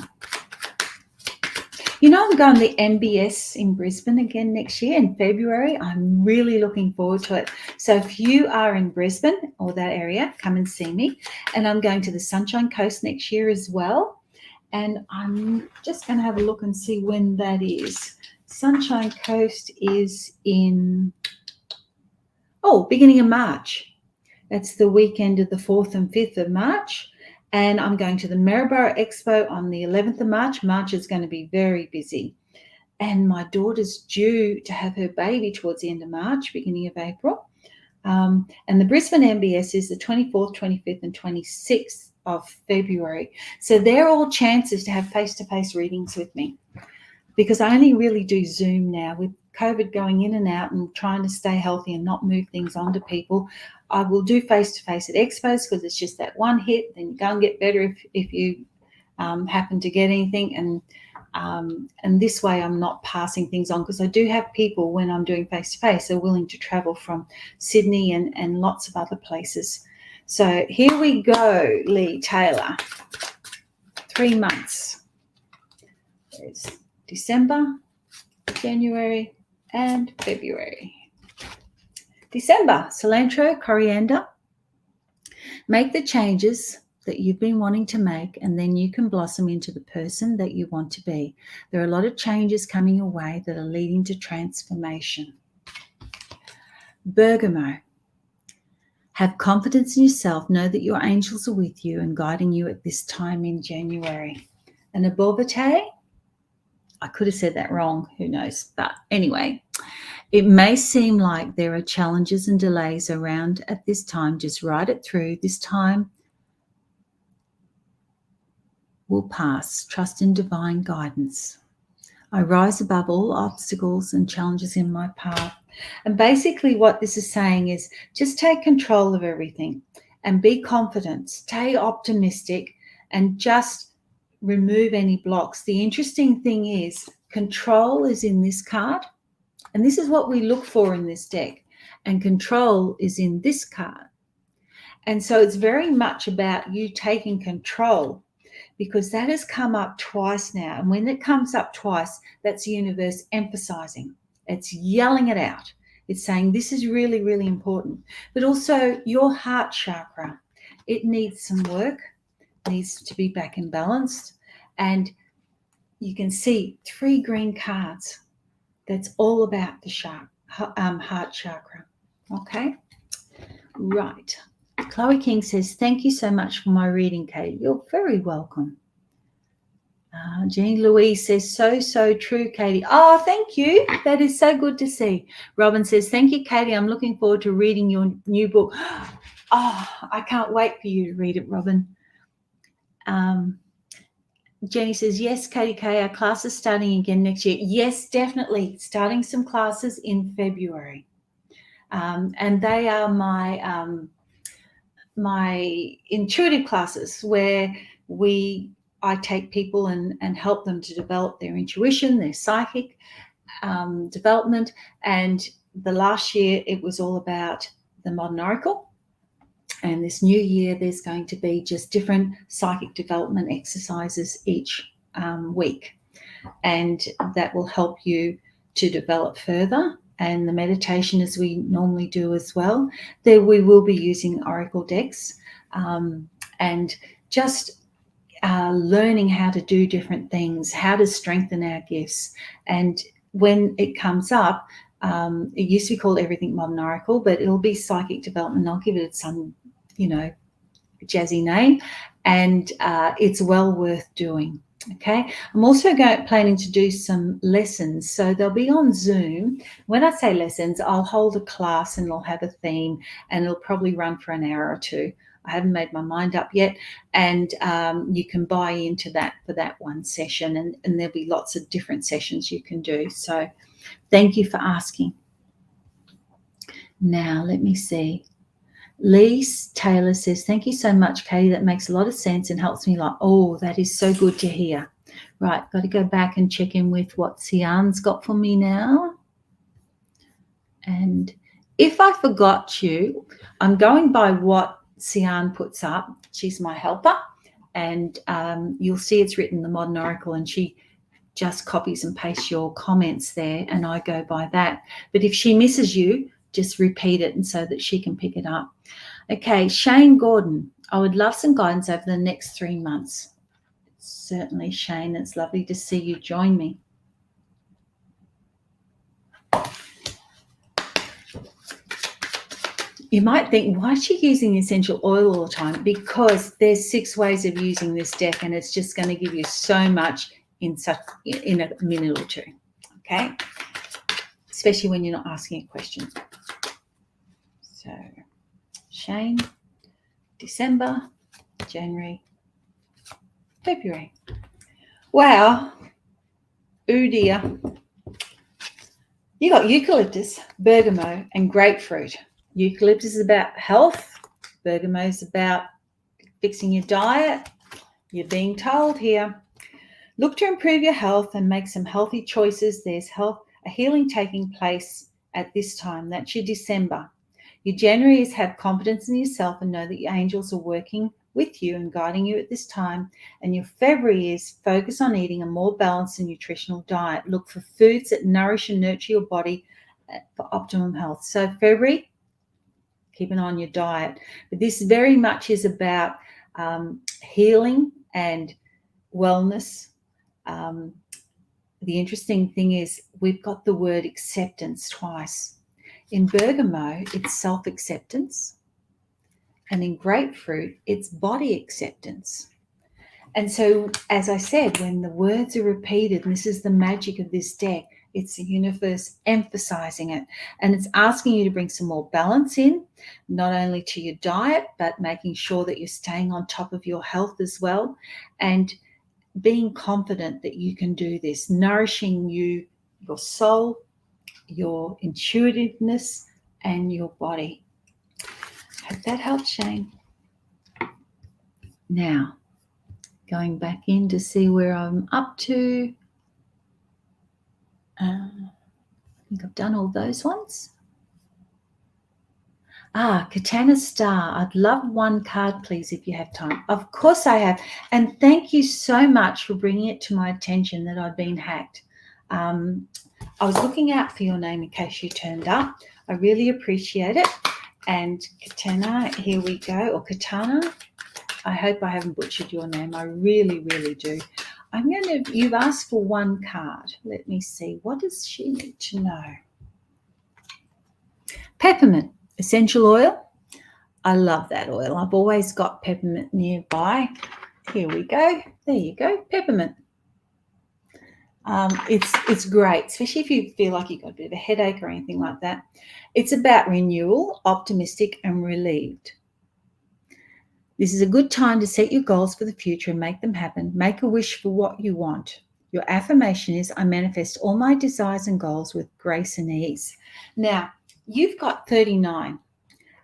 I'm going to the MBS in Brisbane again next year in February. I'm really looking forward to it. So if you are in Brisbane or that area, come and see me. And I'm going to the Sunshine Coast next year as well. And I'm just going to have a look and see when that is. Sunshine Coast is in, beginning of March. It's the weekend of the 4th and 5th of March. And I'm going to the Maryborough Expo on the 11th of March. March is going to be very busy. And my daughter's due to have her baby towards the end of March, beginning of April. And the Brisbane MBS is the 24th, 25th, and 26th of February. So they're all chances to have face-to-face readings with me, because I only really do Zoom now. With COVID going in and out and trying to stay healthy and not move things onto people, I will do face-to-face at expos, because it's just that one hit. Then you go and get better if you happen to get anything. And this way I'm not passing things on, because I do have people, when I'm doing face-to-face, are willing to travel from Sydney and lots of other places. So here we go, Lee Taylor. 3 months. There's December, January, and February. December, cilantro, coriander. Make the changes that you've been wanting to make, and then you can blossom into the person that you want to be. There are a lot of changes coming your way that are leading to transformation. Bergamo. Have confidence in yourself. Know that your angels are with you and guiding you at this time in January. And Abovate, I could have said that wrong, who knows? But anyway, it may seem like there are challenges and delays around at this time. Just ride it through. This time will pass. Trust in divine guidance. I rise above all obstacles and challenges in my path. And basically what this is saying is just take control of everything and be confident. Stay optimistic and just remove any blocks. The interesting thing is control is in this card, and this is what we look for in this deck, and control is in this card. And so it's very much about you taking control, because that has come up twice now. And when it comes up twice, that's the universe emphasizing. It's yelling it out. It's saying this is really, really important. But also your heart chakra, it needs some work, needs to be back in balance. And you can see 3 green cards. That's all about the heart chakra. Okay? Right. Chloe King says, thank you so much for my reading, Katie. You're very welcome. Jean Louise says, so true, Katie. Oh, thank you. That is so good to see. Robin says, thank you, Katie. I'm looking forward to reading your new book. Oh, I can't wait for you to read it, Robin. Jenny says, yes, Katy-K, our class is starting again next year. Yes, definitely. Starting some classes in February. And they are my intuitive classes, where I take people and help them to develop their intuition, their psychic development. And the last year it was all about the modern oracle. And this new year there's going to be just different psychic development exercises each week. And that will help you to develop further. And the meditation, as we normally do as well. There we will be using oracle decks and just learning how to do different things, how to strengthen our gifts. And when it comes up, it used to be called Everything Modern Oracle, but it'll be psychic development. I'll give it some, jazzy name, and it's well worth doing. Okay, I'm also planning to do some lessons, so they'll be on Zoom. When I say lessons, I'll hold a class and it'll have a theme, and it'll probably run for an hour or two. I haven't made my mind up yet, and you can buy into that for that one session, and there'll be lots of different sessions you can do. So thank you for asking. Now, let me see. Lee Taylor says, thank you so much, Katie. That makes a lot of sense and helps me a lot. Oh, that is so good to hear. Right, got to go back and check in with what Sian's got for me now. And if I forgot you, I'm going by what Sian puts up. She's my helper. And you'll see it's written the Modern Oracle, and she just copies and pastes your comments there, and I go by that. But if she misses you, just repeat it and so that she can pick it up. Okay, Shane Gordon, I would love some guidance over the next 3 months. Certainly, Shane, it's lovely to see you join me. You might think, why is she using essential oil all the time? Because there's 6 ways of using this deck, and it's just going to give you so much in a minute or two. Okay, especially when you're not asking a question. So, Shane, December, January, February. Wow. Ooh dear. You got eucalyptus, bergamot, and grapefruit. Eucalyptus is about health. Bergamot is about fixing your diet. You're being told here. Look to improve your health and make some healthy choices. There's a healing taking place at this time. That's your December. Your January is have confidence in yourself and know that your angels are working with you and guiding you at this time. And your February is focus on eating a more balanced and nutritional diet. Look for foods that nourish and nurture your body for optimum health. So February, keep an eye on your diet. But this very much is about healing and wellness. The interesting thing is we've got the word acceptance twice. In bergamot, it's self-acceptance. And in grapefruit, it's body acceptance. And so, as I said, when the words are repeated, and this is the magic of this deck, it's the universe emphasizing it. And it's asking you to bring some more balance in, not only to your diet, but making sure that you're staying on top of your health as well. And being confident that you can do this, nourishing your soul, your intuitiveness, and your body. Hope that helps, Shane. Now, going back in to see where I'm up to. I think I've done all those ones. Katana Star. I'd love one card, please, if you have time. Of course I have. And thank you so much for bringing it to my attention that I'd been hacked. I was looking out for your name in case you turned up. I really appreciate it. And Katana, here we go. Or Katana. I hope I haven't butchered your name. I really, really do. You've asked for one card. Let me see. What does she need to know? Peppermint. Essential oil. I love that oil. I've always got peppermint nearby. Here we go. There you go. Peppermint. It's great, especially if you feel like you've got a bit of a headache or anything like that. It's about renewal, optimistic, and relieved. This is a good time to set your goals for the future and make them happen. Make a wish for what you want. Your affirmation is, I manifest all my desires and goals with grace and ease. Now, you've got 39.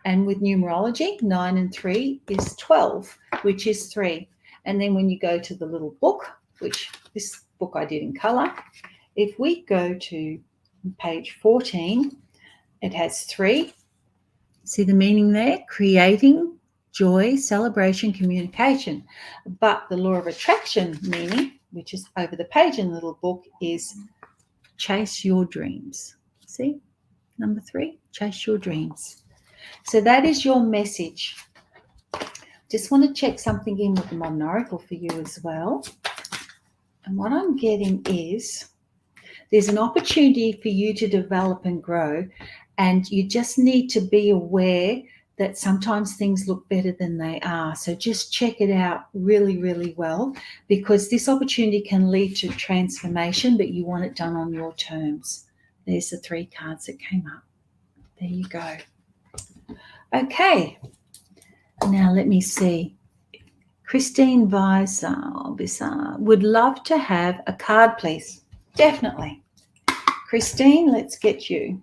And with numerology, 9 and 3 is 12, which is 3. And then when you go to the little book, which this book I did in color, if we go to page 14, it has 3. See the meaning there? Creating, joy, celebration, communication. But the law of attraction meaning, which is over the page in the little book, is chase your dreams. See? Number 3, chase your dreams. So that is your message. Just want to check something in with the Modern Oracle for you as well. And what I'm getting is there's an opportunity for you to develop and grow, and you just need to be aware that sometimes things look better than they are. So just check it out really, really well, because this opportunity can lead to transformation, but you want it done on your terms. There's the 3 cards that came up. There you go. Okay. Now let me see. Christine Visar would love to have a card, please. Definitely. Christine, let's get you.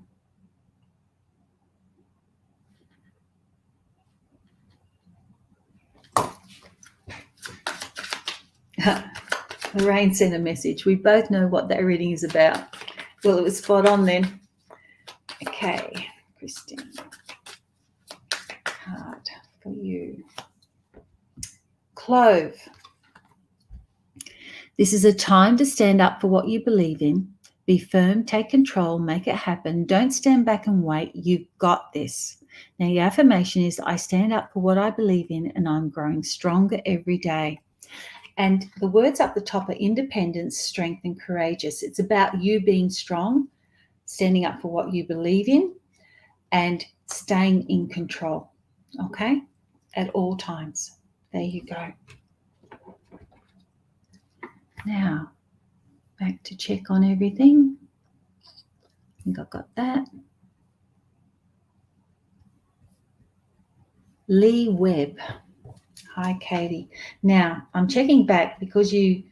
Lorraine sent a message. We both know what that reading is about. Well, it was spot on then. Okay, Christine. Card for you. Clove. This is a time to stand up for what you believe in. Be firm, take control, make it happen. Don't stand back and wait. You've got this. Now, your affirmation is, I stand up for what I believe in and I'm growing stronger every day. And the words up the top are independence, strength, and courageous. It's about you being strong, standing up for what you believe in, and staying in control, okay, at all times. There you go. Now, back to check on everything. I think I've got that. Lee Webb. Hi, Katie. Now, I'm checking back because you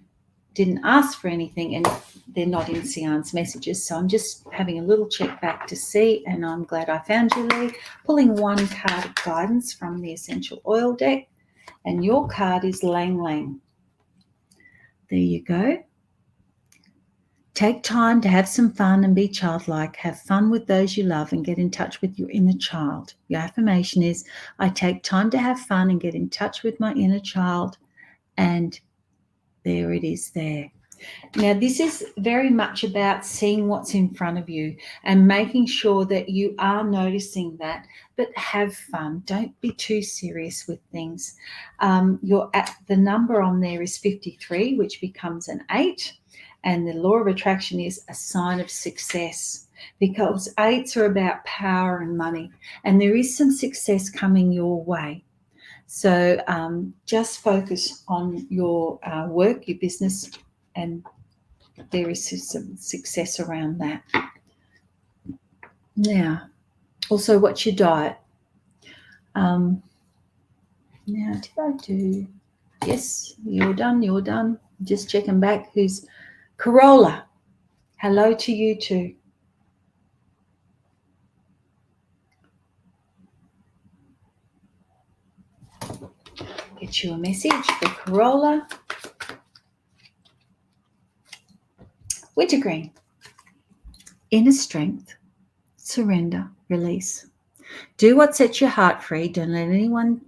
didn't ask for anything and they're not in Sian's messages. So I'm just having a little check back to see, and I'm glad I found you, Lee. Pulling one card of guidance from the Essential Oil deck, and your card is Lang Lang. There you go. Take time to have some fun and be childlike. Have fun with those you love and get in touch with your inner child. Your affirmation is, I take time to have fun and get in touch with my inner child. And there it is there. Now, this is very much about seeing what's in front of you and making sure that you are noticing that, but have fun. Don't be too serious with things. The number on there is 53, which becomes an 8. And the law of attraction is a sign of success, because 8s are about power and money. And there is some success coming your way. So just focus on your work, your business, and there is some success around that. Now, also watch your diet. Now, did I do? Yes, you're done. Just checking back. Who's Corolla? Hello to you too. Get you a message for Corolla. Wintergreen. Inner strength, surrender, release. Do what sets your heart free. Don't let anyone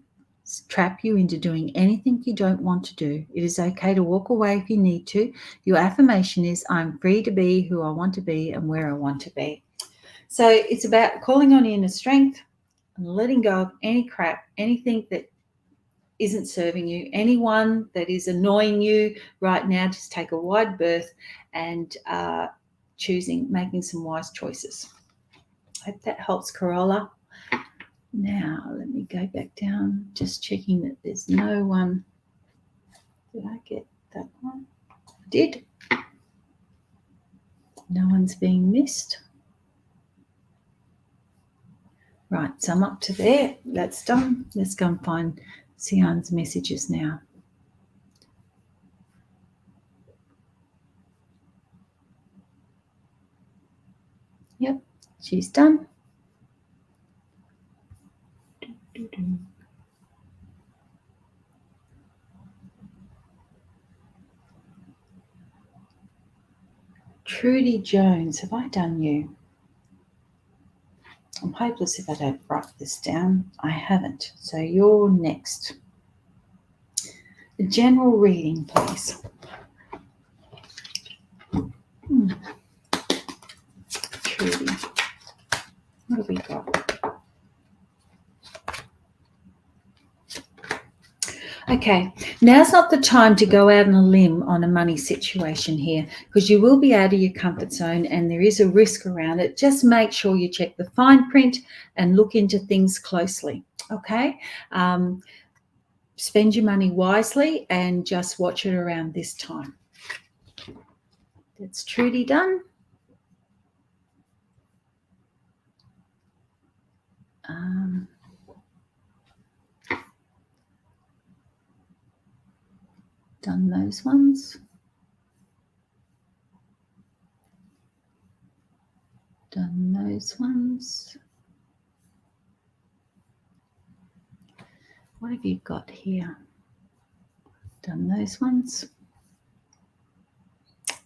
trap you into doing anything you don't want to do. It is okay to walk away if you need to. Your affirmation is, I'm free to be who I want to be and where I want to be. So it's about calling on inner strength and letting go of any crap, anything that isn't serving you, anyone that is annoying you right now. Just take a wide berth and making some wise choices. I hope that helps, Corolla. Now, let me go back down, just checking that there's no one. Did I get that one? I did. No one's being missed. Right, so I'm up to there. That's done. Let's go and find Sian's messages now. Yep, she's done. Trudy Jones, have I done you? I'm hopeless if I don't write this down. I haven't. So you're next. A general reading, please. Trudy. What have we got? Okay, now's not the time to go out on a limb on a money situation here, because you will be out of your comfort zone and there is a risk around it. Just make sure you check the fine print and look into things closely, okay? Spend your money wisely and just watch it around this time. That's Trudy done. Done those ones. Done those ones. What have you got here? Done those ones.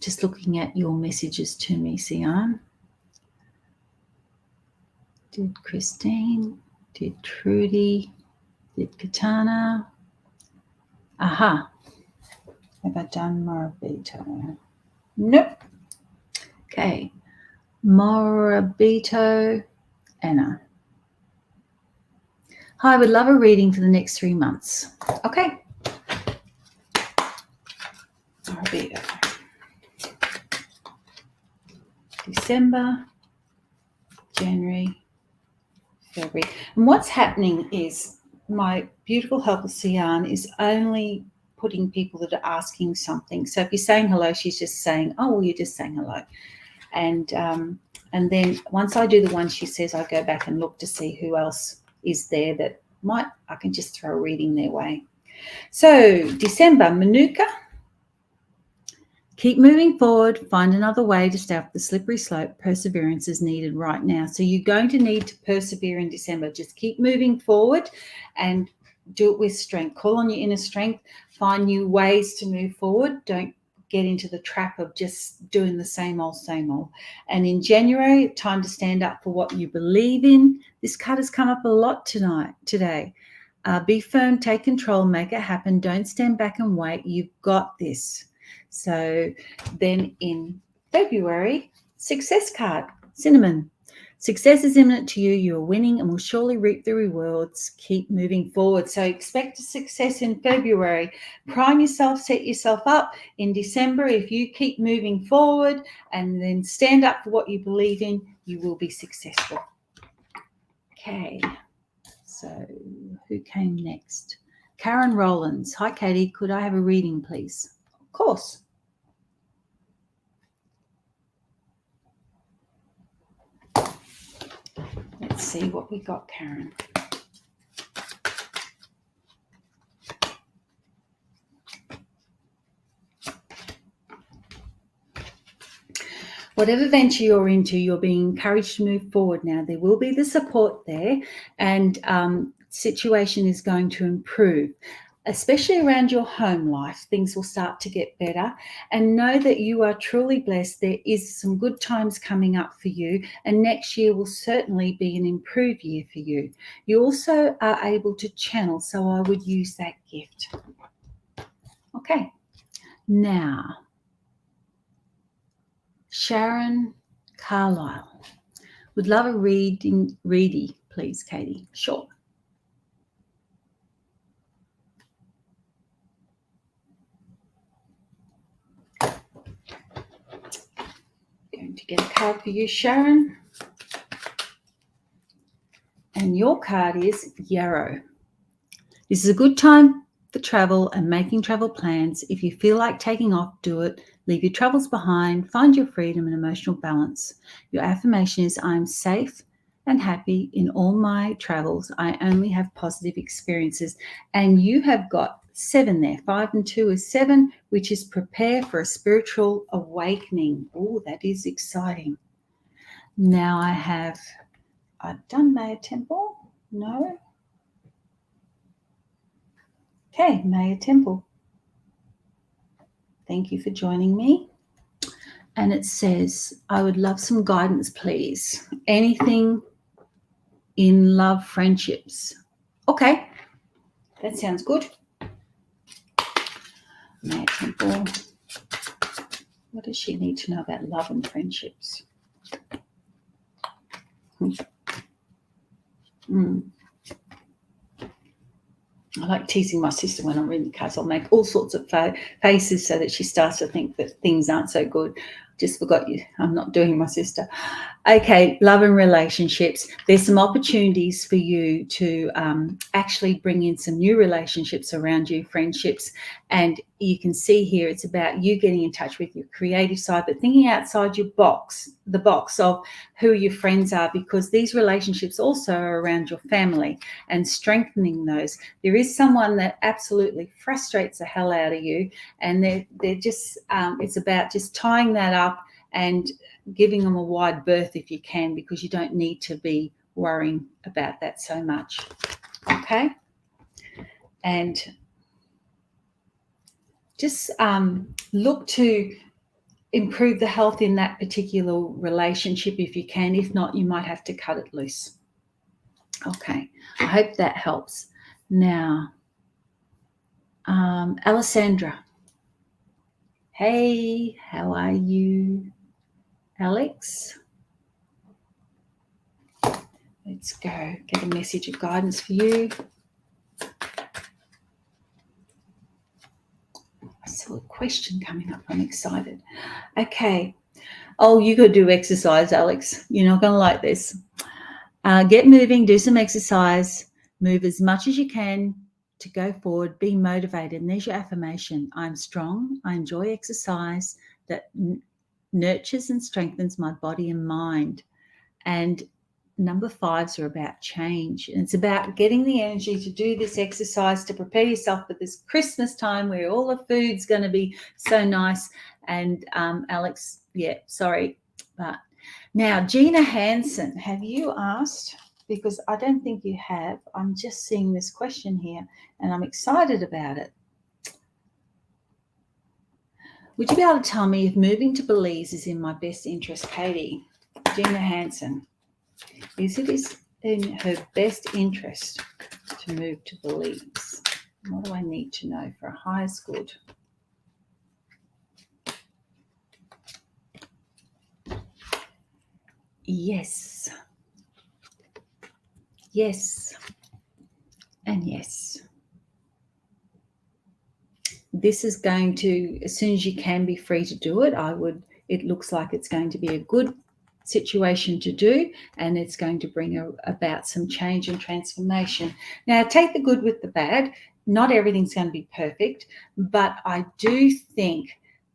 Just looking at your messages to me, Sian. Did Christine, did Trudy, did Katana. Aha. Have I done Morabito? Nope. Okay. Morabito, Anna. Hi, I would love a reading for the next 3 months. Okay. Morabito. December, January, February. And what's happening is my beautiful helpless yarn is only putting people that are asking something. So if you're saying hello, she's just saying, oh, well, you're just saying hello. And then once I do the one she says, I go back and look to see who else is there that I can just throw a reading their way. So December, Manuka. Keep moving forward. Find another way to stay off the slippery slope. Perseverance is needed right now. So you're going to need to persevere in December. Just keep moving forward and do it with strength. Call on your inner strength. Find new ways to move forward. Don't get into the trap of just doing the same old, same old. And in January, time to stand up for what you believe in. This card has come up a lot today. Be firm, take control, make it happen. Don't stand back and wait. You've got this. So then in February, success card, Cinnamon. Success is imminent to you. You are winning and will surely reap the rewards. Keep moving forward. So expect a success in February. Prime yourself, set yourself up. In December, if you keep moving forward and then stand up for what you believe in, you will be successful. Okay, so who came next? Karen Rowlands. Hi, Katie. Could I have a reading, please? Of course. Let's see what we got, Karen. Whatever venture you're into, you're being encouraged to move forward now. There will be the support there, and situation is going to improve. Especially around your home life, things will start to get better. And know that you are truly blessed. There is some good times coming up for you, and next year will certainly be an improved year for you. You also are able to channel, so I would use that gift. Okay, now, Sharon Carlisle. Would love a readie, please, Katie. Sure. Going to get a card for you, Sharon. And your card is Yarrow. This is a good time for travel and making travel plans. If you feel like taking off, do it. Leave your troubles behind. Find your freedom and emotional balance. Your affirmation is, I am safe and happy in all my travels. I only have positive experiences. And you have got 7 there. 5 and 2 is 7, which is prepare for a spiritual awakening. Oh, that is exciting. Now I've done Maya Temple. No. Okay, Maya Temple. Thank you for joining me. And it says, I would love some guidance, please. Anything in love, friendships. Okay, that sounds good. Maya Temple. What does she need to know about love and friendships? I like teasing my sister when I'm reading the cards. I'll make all sorts of faces so that she starts to think that things aren't so good. Just forgot you. I'm not doing my sister. Okay, love and relationships. There's some opportunities for you to actually bring in some new relationships around you, friendships. And you can see here it's about you getting in touch with your creative side, but thinking outside your box, the box of who your friends are, because these relationships also are around your family and strengthening those. There is someone that absolutely frustrates the hell out of you, and they're just it's about just tying that up and giving them a wide berth if you can, because you don't need to be worrying about that so much. Okay, and just look to improve the health in that particular relationship if you can. If not, you might have to cut it loose. Okay, I hope that helps. Now, Alessandra. Hey, how are you, Alex? Let's go get a message of guidance for you. I saw a question coming up. I'm excited. Okay. Oh, you got to do exercise, Alex. You're not going to like this. Get moving, do some exercise, move as much as you can to go forward, be motivated. And there's your affirmation. I'm strong. I enjoy exercise that nurtures and strengthens my body and mind. And number 5s are about change. And it's about getting the energy to do this exercise to prepare yourself for this Christmas time where all the food's going to be so nice. And Alex, yeah, sorry. But now, Gina Hansen, have you asked? Because I don't think you have. I'm just seeing this question here and I'm excited about it. Would you be able to tell me if moving to Belize is in my best interest, Katie? Gina Hansen. Is it in her best interest to move to Belize? What do I need to know for a highest good? Yes. Yes. And yes. This is going to, as soon as you can be free to do it, it looks like it's going to be a good situation to do, and it's going to bring about some change and transformation. Now, take the good with the bad. Not everything's going to be perfect, but I do think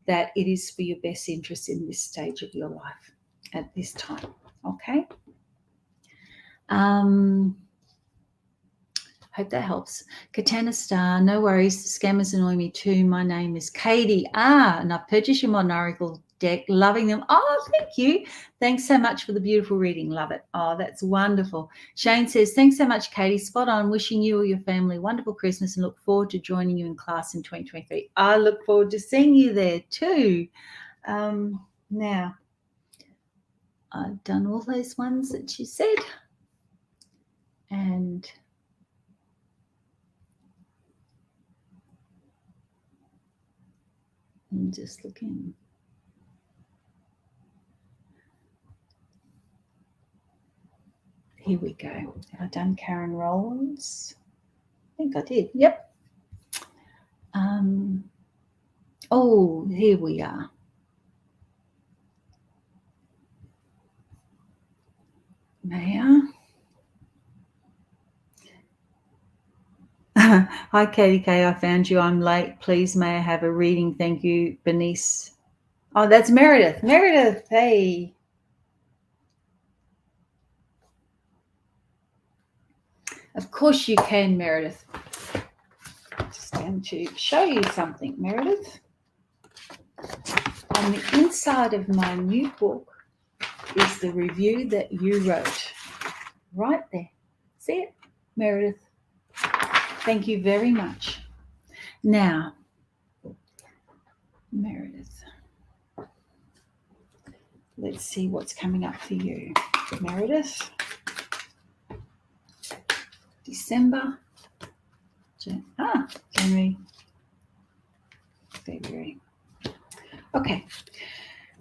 that it is for your best interest in this stage of your life at this time. Okay? Hope that helps. Katana Star, no worries. The scammers annoy me too. My name is Katie. And I've purchased your Modern Oracle deck. Loving them. Oh, thank you. Thanks so much for the beautiful reading. Love it. Oh, that's wonderful. Shane says, thanks so much, Katie. Spot on. Wishing you or your family a wonderful Christmas and look forward to joining you in class in 2023. I look forward to seeing you there too. Now, I've done all those ones that you said. And I'm just looking. Here we go. Have I done Karen Rollins? I think I did. Yep. Oh, here we are. Maya. Hi, Katy-K. I found you. I'm late. Please, may I have a reading? Thank you, Bernice. Oh, that's Meredith. Meredith, hey. Of course you can, Meredith. Just going to show you something, Meredith. On the inside of my new book is the review that you wrote. Right there. See it, Meredith? Thank you very much. Now, Meredith, let's see what's coming up for you. Meredith, December, January, February. Okay.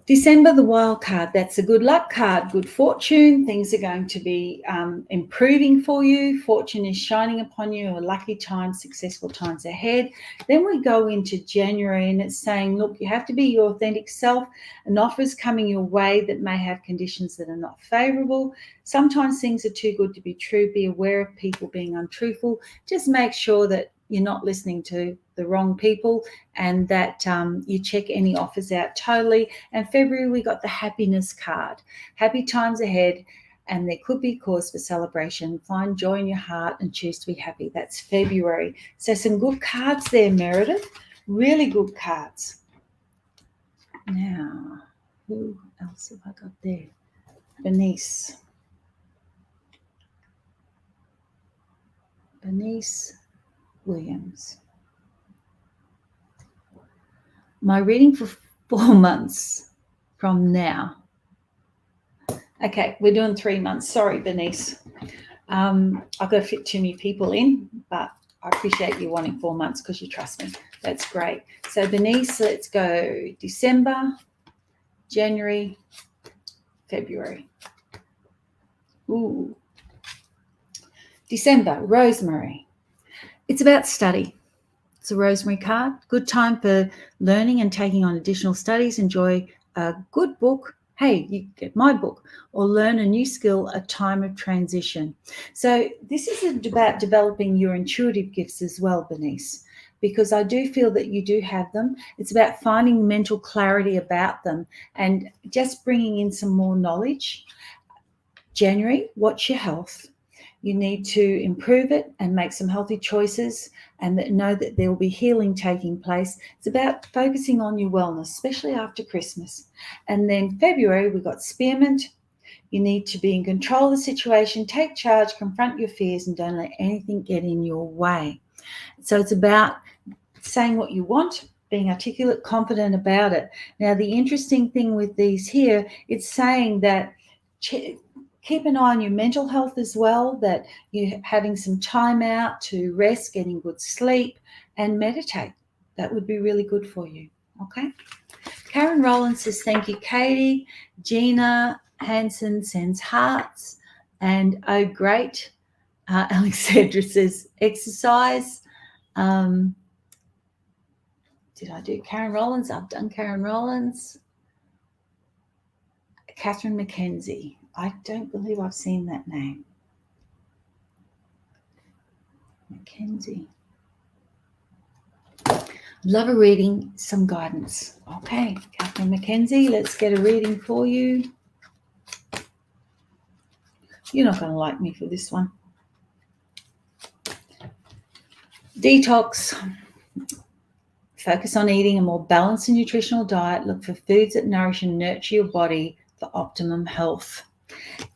December, the wild card. That's a good luck card, good fortune. Things are going to be improving for you. Fortune is shining upon you, a lucky time, successful times ahead. Then we go into January and it's saying, look, you have to be your authentic self. An offer is coming your way that may have conditions that are not favorable. Sometimes things are too good to be true. Be aware of people being untruthful. Just make sure that you're not listening to the wrong people and that you check any offers out totally. And February, we got the happiness card. Happy times ahead, and there could be cause for celebration. Find joy in your heart and choose to be happy. That's February. So some good cards there, Meredith. Really good cards. Now, who else have I got there? Bernice. Bernice Williams. My reading for 4 months from now. Okay, we're doing 3 months. Sorry, Bernice. I've got to fit too many people in, but I appreciate you wanting 4 months because you trust me. That's great. So, Bernice, let's go December, January, February. Ooh. December, Rosemary. It's about study. It's a Rosemary card. Good time for learning and taking on additional studies. Enjoy a good book. hey, you get my book, or learn a new skill, a time of transition. So this is about developing your intuitive gifts as well, Bernice, because I do feel that you do have them. It's about finding mental clarity about them and just bringing in some more knowledge. January, watch your health. You need to improve it and make some healthy choices, and know that there will be healing taking place. It's about focusing on your wellness, especially after Christmas. And then February, we've got spearmint. You need to be in control of the situation, take charge, confront your fears, and don't let anything get in your way. So it's about saying what you want, being articulate, confident about it. Now, the interesting thing with these here, it's saying that keep an eye on your mental health as well, that you're having some time out to rest, getting good sleep, and meditate. That would be really good for you. Okay. Karen Rowland says, thank you, Katie. Gina Hansen sends hearts. And oh, great. Alexandra says, exercise. Did I do Karen Rowlands? I've done Karen Rowlands. Catherine McKenzie. I don't believe I've seen that name. Mackenzie. Love a reading, some guidance. Okay, Catherine McKenzie, let's get a reading for you. You're not going to like me for this one. Detox. Focus on eating a more balanced and nutritional diet. Look for foods that nourish and nurture your body for optimum health.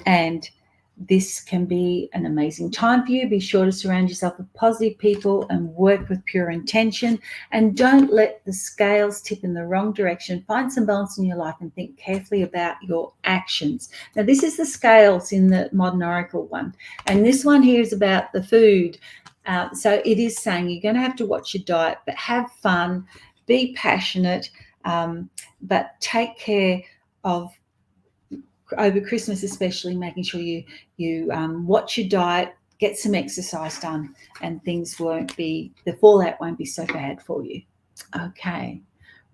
And this can be an amazing time for you. Be sure to surround yourself with positive people and work with pure intention. And don't let the scales tip in the wrong direction. Find some balance in your life and think carefully about your actions. Now, this is the scales in the Modern Oracle one. And this one here is about the food. So it is saying you're going to have to watch your diet, but have fun, be passionate, but take care of, over Christmas especially, making sure you watch your diet, get some exercise done, and things won't be, the fallout won't be so bad for you. Okay,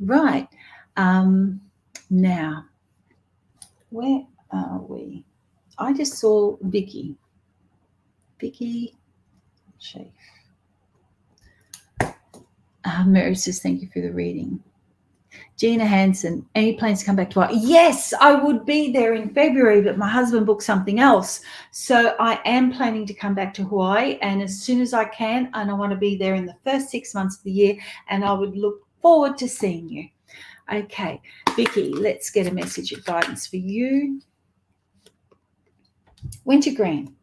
right. Now, where are we? I just saw Vicky Chief. Mary says, thank you for the reading. Gina Hansen, any plans to come back to Hawaii? Yes, I would be there in February, but my husband booked something else. So I am planning to come back to Hawaii, and as soon as I can, and I want to be there in the first 6 months of the year, and I would look forward to seeing you. Okay, Vicky, let's get a message of guidance for you. Wintergreen.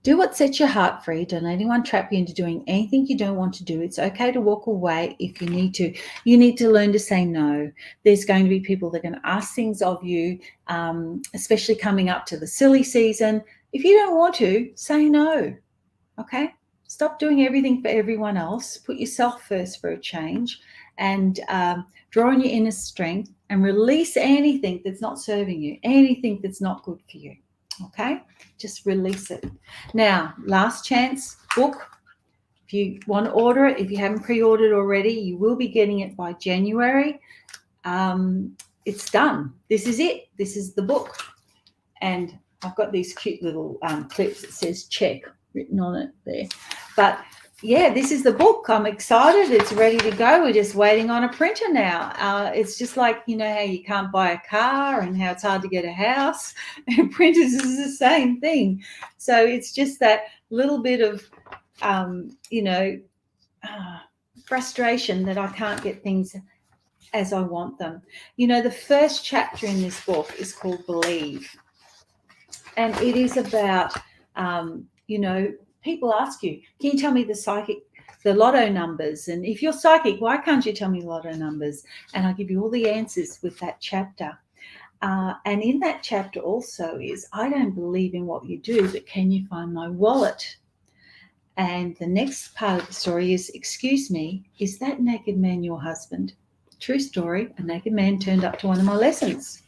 Do what sets your heart free. Don't let anyone trap you into doing anything you don't want to do. It's okay to walk away if you need to. You need to learn to say no. There's going to be people that are going to ask things of you, especially coming up to the silly season. If you don't want to, say no. Okay? Stop doing everything for everyone else. Put yourself first for a change, and draw on your inner strength and release anything that's not serving you, anything that's not good for you. Okay, just release it. Now, last chance book. If you want to order it, if you haven't pre-ordered already, you will be getting it by January. It's done. This is it. This is the book. And I've got these cute little clips that says check written on it there. But yeah, this is the book. I'm excited. It's ready to go. We're just waiting on a printer now. It's just like, you know, how you can't buy a car and how it's hard to get a house. And printers is the same thing. So it's just that little bit of, frustration that I can't get things as I want them. You know, the first chapter in this book is called Believe. And it is about, people ask you, can you tell me the lotto numbers? And if you're psychic, why can't you tell me lotto numbers? And I give you all the answers with that chapter. And in that chapter also is, I don't believe in what you do, but can you find my wallet? And the next part of the story is, excuse me, is that naked man your husband? True story, a naked man turned up to one of my lessons.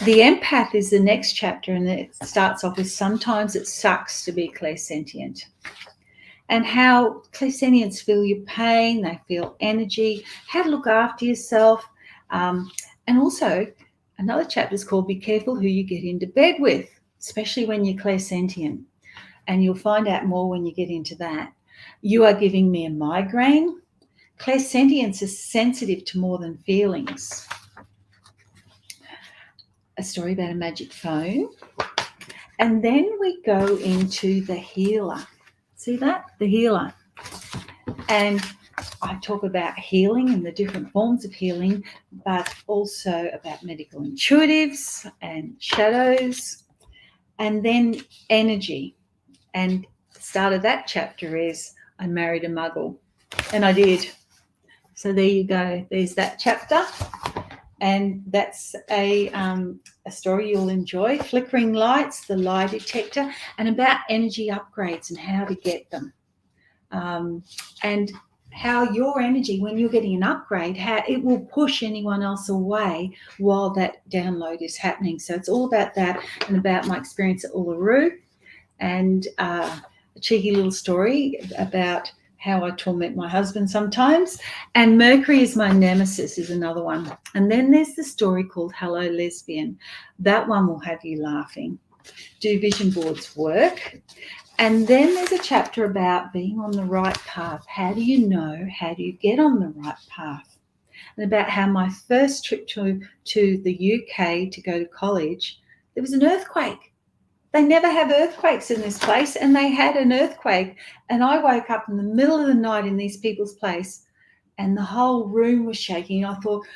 The empath is the next chapter, and it starts off with, sometimes it sucks to be clairsentient. And how clairsentients feel your pain, they feel energy, how to look after yourself. And also, Another chapter is called Be Careful Who You Get into Bed With, especially when you're clairsentient. And you'll find out more when you get into that. You Are Giving Me a Migraine. Clairsentience is sensitive to more than feelings. A story about a magic phone. And then we go into the healer. See that? The healer. And I talk about healing and the different forms of healing, but also about medical intuitives and shadows, and then energy. And the start of that chapter is I married a muggle, and I did. So there you go. There's that chapter, and that's a story you'll enjoy. Flickering lights, the lie detector, and about energy upgrades and how to get them. And how your energy, when you're getting an upgrade, how it will push anyone else away while that download is happening. So it's all about that, and about my experience at Uluru, and a cheeky little story about how I torment my husband sometimes. And Mercury is my nemesis is another one. And then there's the story called Hello Lesbian. That one will have you laughing. Do vision boards work? And then there's a chapter about being on the right path. How do you know? How do you get on the right path? And about how my first trip to the UK to go to college, there was an earthquake. They never have earthquakes in this place, and they had an earthquake. And I woke up in the middle of the night in these people's place, and the whole room was shaking. I thought,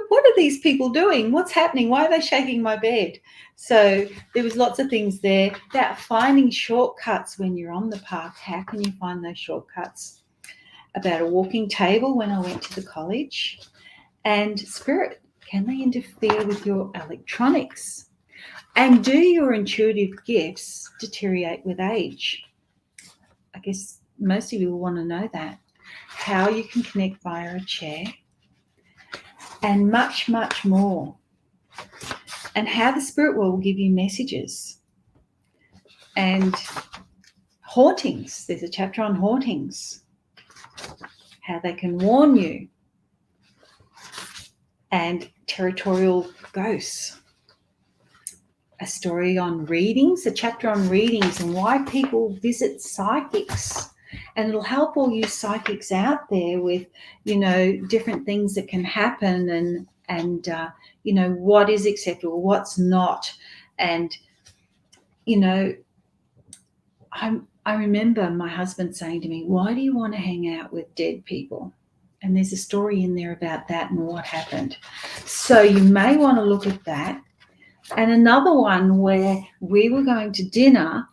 what are these people doing? What's happening? Why are they shaking my bed? So there was lots of things there about finding shortcuts when you're on the path. How can you find those shortcuts? About a walking table when I went to the college. And spirit, can they interfere with your electronics? And do your intuitive gifts deteriorate with age? I guess most of you will want to know that. How you can connect via a chair. And much, much more. And how the spirit world will give you messages. And hauntings. There's a chapter on hauntings. How they can warn you. And territorial ghosts. A story on readings, a chapter on readings and why people visit psychics. And it'll help all you psychics out there with, different things that can happen and what is acceptable, what's not. And, I remember my husband saying to me, why do you want to hang out with dead people? And there's a story in there about that and what happened. So you may want to look at that. And another one where we were going to dinner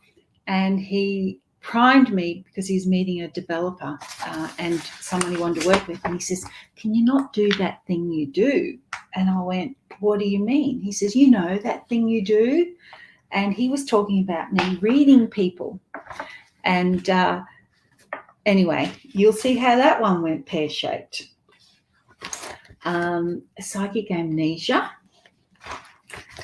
and he primed me because he's meeting a developer and someone he wanted to work with. And he says, can you not do that thing you do? And I went, what do you mean? He says, that thing you do? And he was talking about me reading people. And anyway, you'll see how that one went pear-shaped. Psychic amnesia.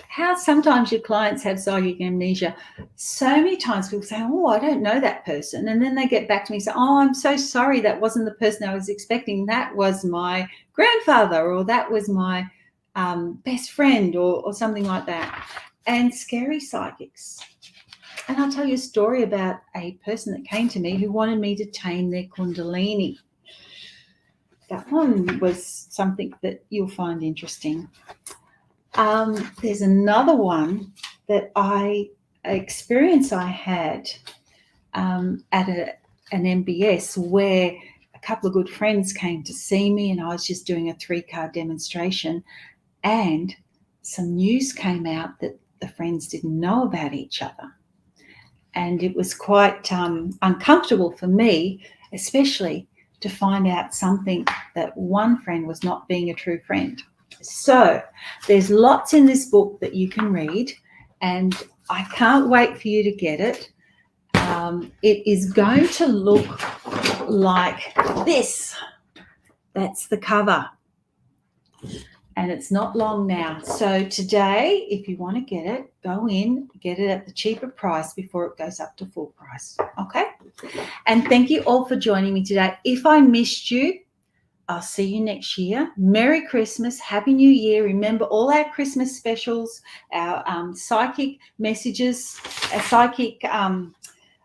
How sometimes your clients have psychic amnesia. So many times people say, oh, I don't know that person. And then they get back to me and say, oh, I'm so sorry. That wasn't the person I was expecting. That was my grandfather, or that was my best friend, or something like that. And scary psychics. And I'll tell you a story about a person that came to me who wanted me to tame their kundalini. That one was something that you'll find interesting. There's another one that I had at an MBS where a couple of good friends came to see me, and I was just doing a 3-card demonstration, and some news came out that the friends didn't know about each other. And it was quite uncomfortable for me, especially to find out something that one friend was not being a true friend. So there's lots in this book that you can read, and I can't wait for you to get it. It is going to look like this. That's the cover. And it's not long now. So today, if you want to get it, go in, get it at the cheaper price before it goes up to full price. Okay? And thank you all for joining me today. If I missed you, I'll see you next year. Merry Christmas. Happy New Year. Remember all our Christmas specials, our psychic messages, our psychic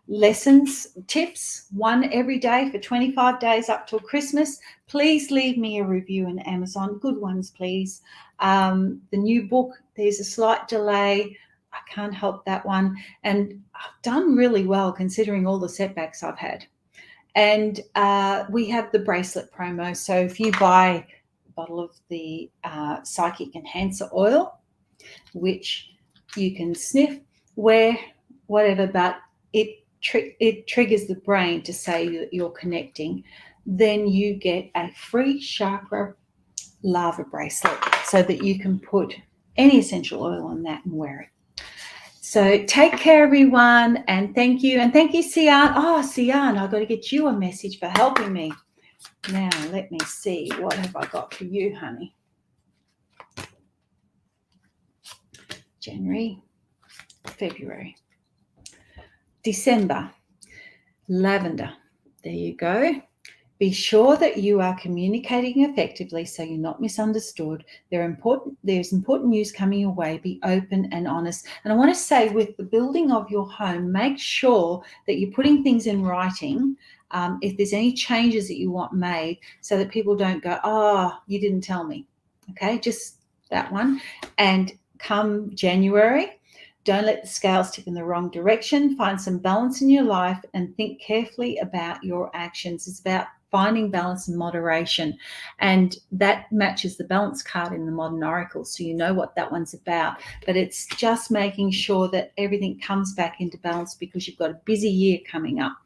lessons, tips, one every day for 25 days up till Christmas. Please leave me a review in Amazon. Good ones, please. The new book, there's a slight delay. I can't help that one. And I've done really well considering all the setbacks I've had. And we have the bracelet promo. So if you buy a bottle of the Psychic Enhancer Oil, which you can sniff, wear, whatever, but it triggers the brain to say that you're connecting, then you get a free chakra lava bracelet so that you can put any essential oil on that and wear it. So take care, everyone, and thank you. And thank you, Sian. Oh, Sian, I've got to get you a message for helping me. Now, let me see. What have I got for you, honey? January, February, December, lavender. There you go. Be sure that you are communicating effectively so you're not misunderstood. There's important news coming your way. Be open and honest. And I want to say, with the building of your home, make sure that you're putting things in writing if there's any changes that you want made, so that people don't go, oh, you didn't tell me. Okay, just that one. And come January, don't let the scales tip in the wrong direction. Find some balance in your life and think carefully about your actions. It's about finding balance and moderation, and that matches the balance card in the modern oracle, so you know what that one's about. But it's just making sure that everything comes back into balance, because you've got a busy year coming up.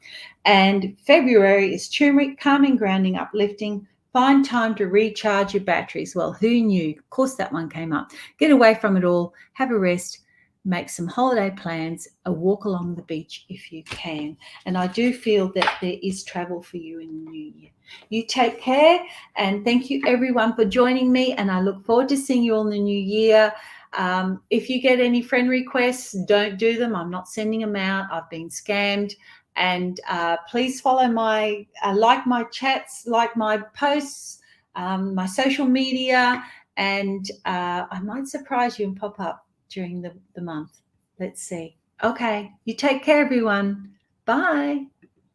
And February is turmeric, calming, grounding, uplifting. Find time to recharge your batteries. Well, who knew? Of course that one came up. Get away from it all, have a rest, make some holiday plans, a walk along the beach if you can. And I do feel that there is travel for you in the new year. You take care, and thank you everyone for joining me, and I look forward to seeing you all in the new year. If you get any friend requests, don't do them. I'm not sending them out. I've been scammed. And please follow my, like my chats, like my posts, my social media, and I might surprise you and pop up during the month. Let's see. Okay, you take care, everyone. Bye.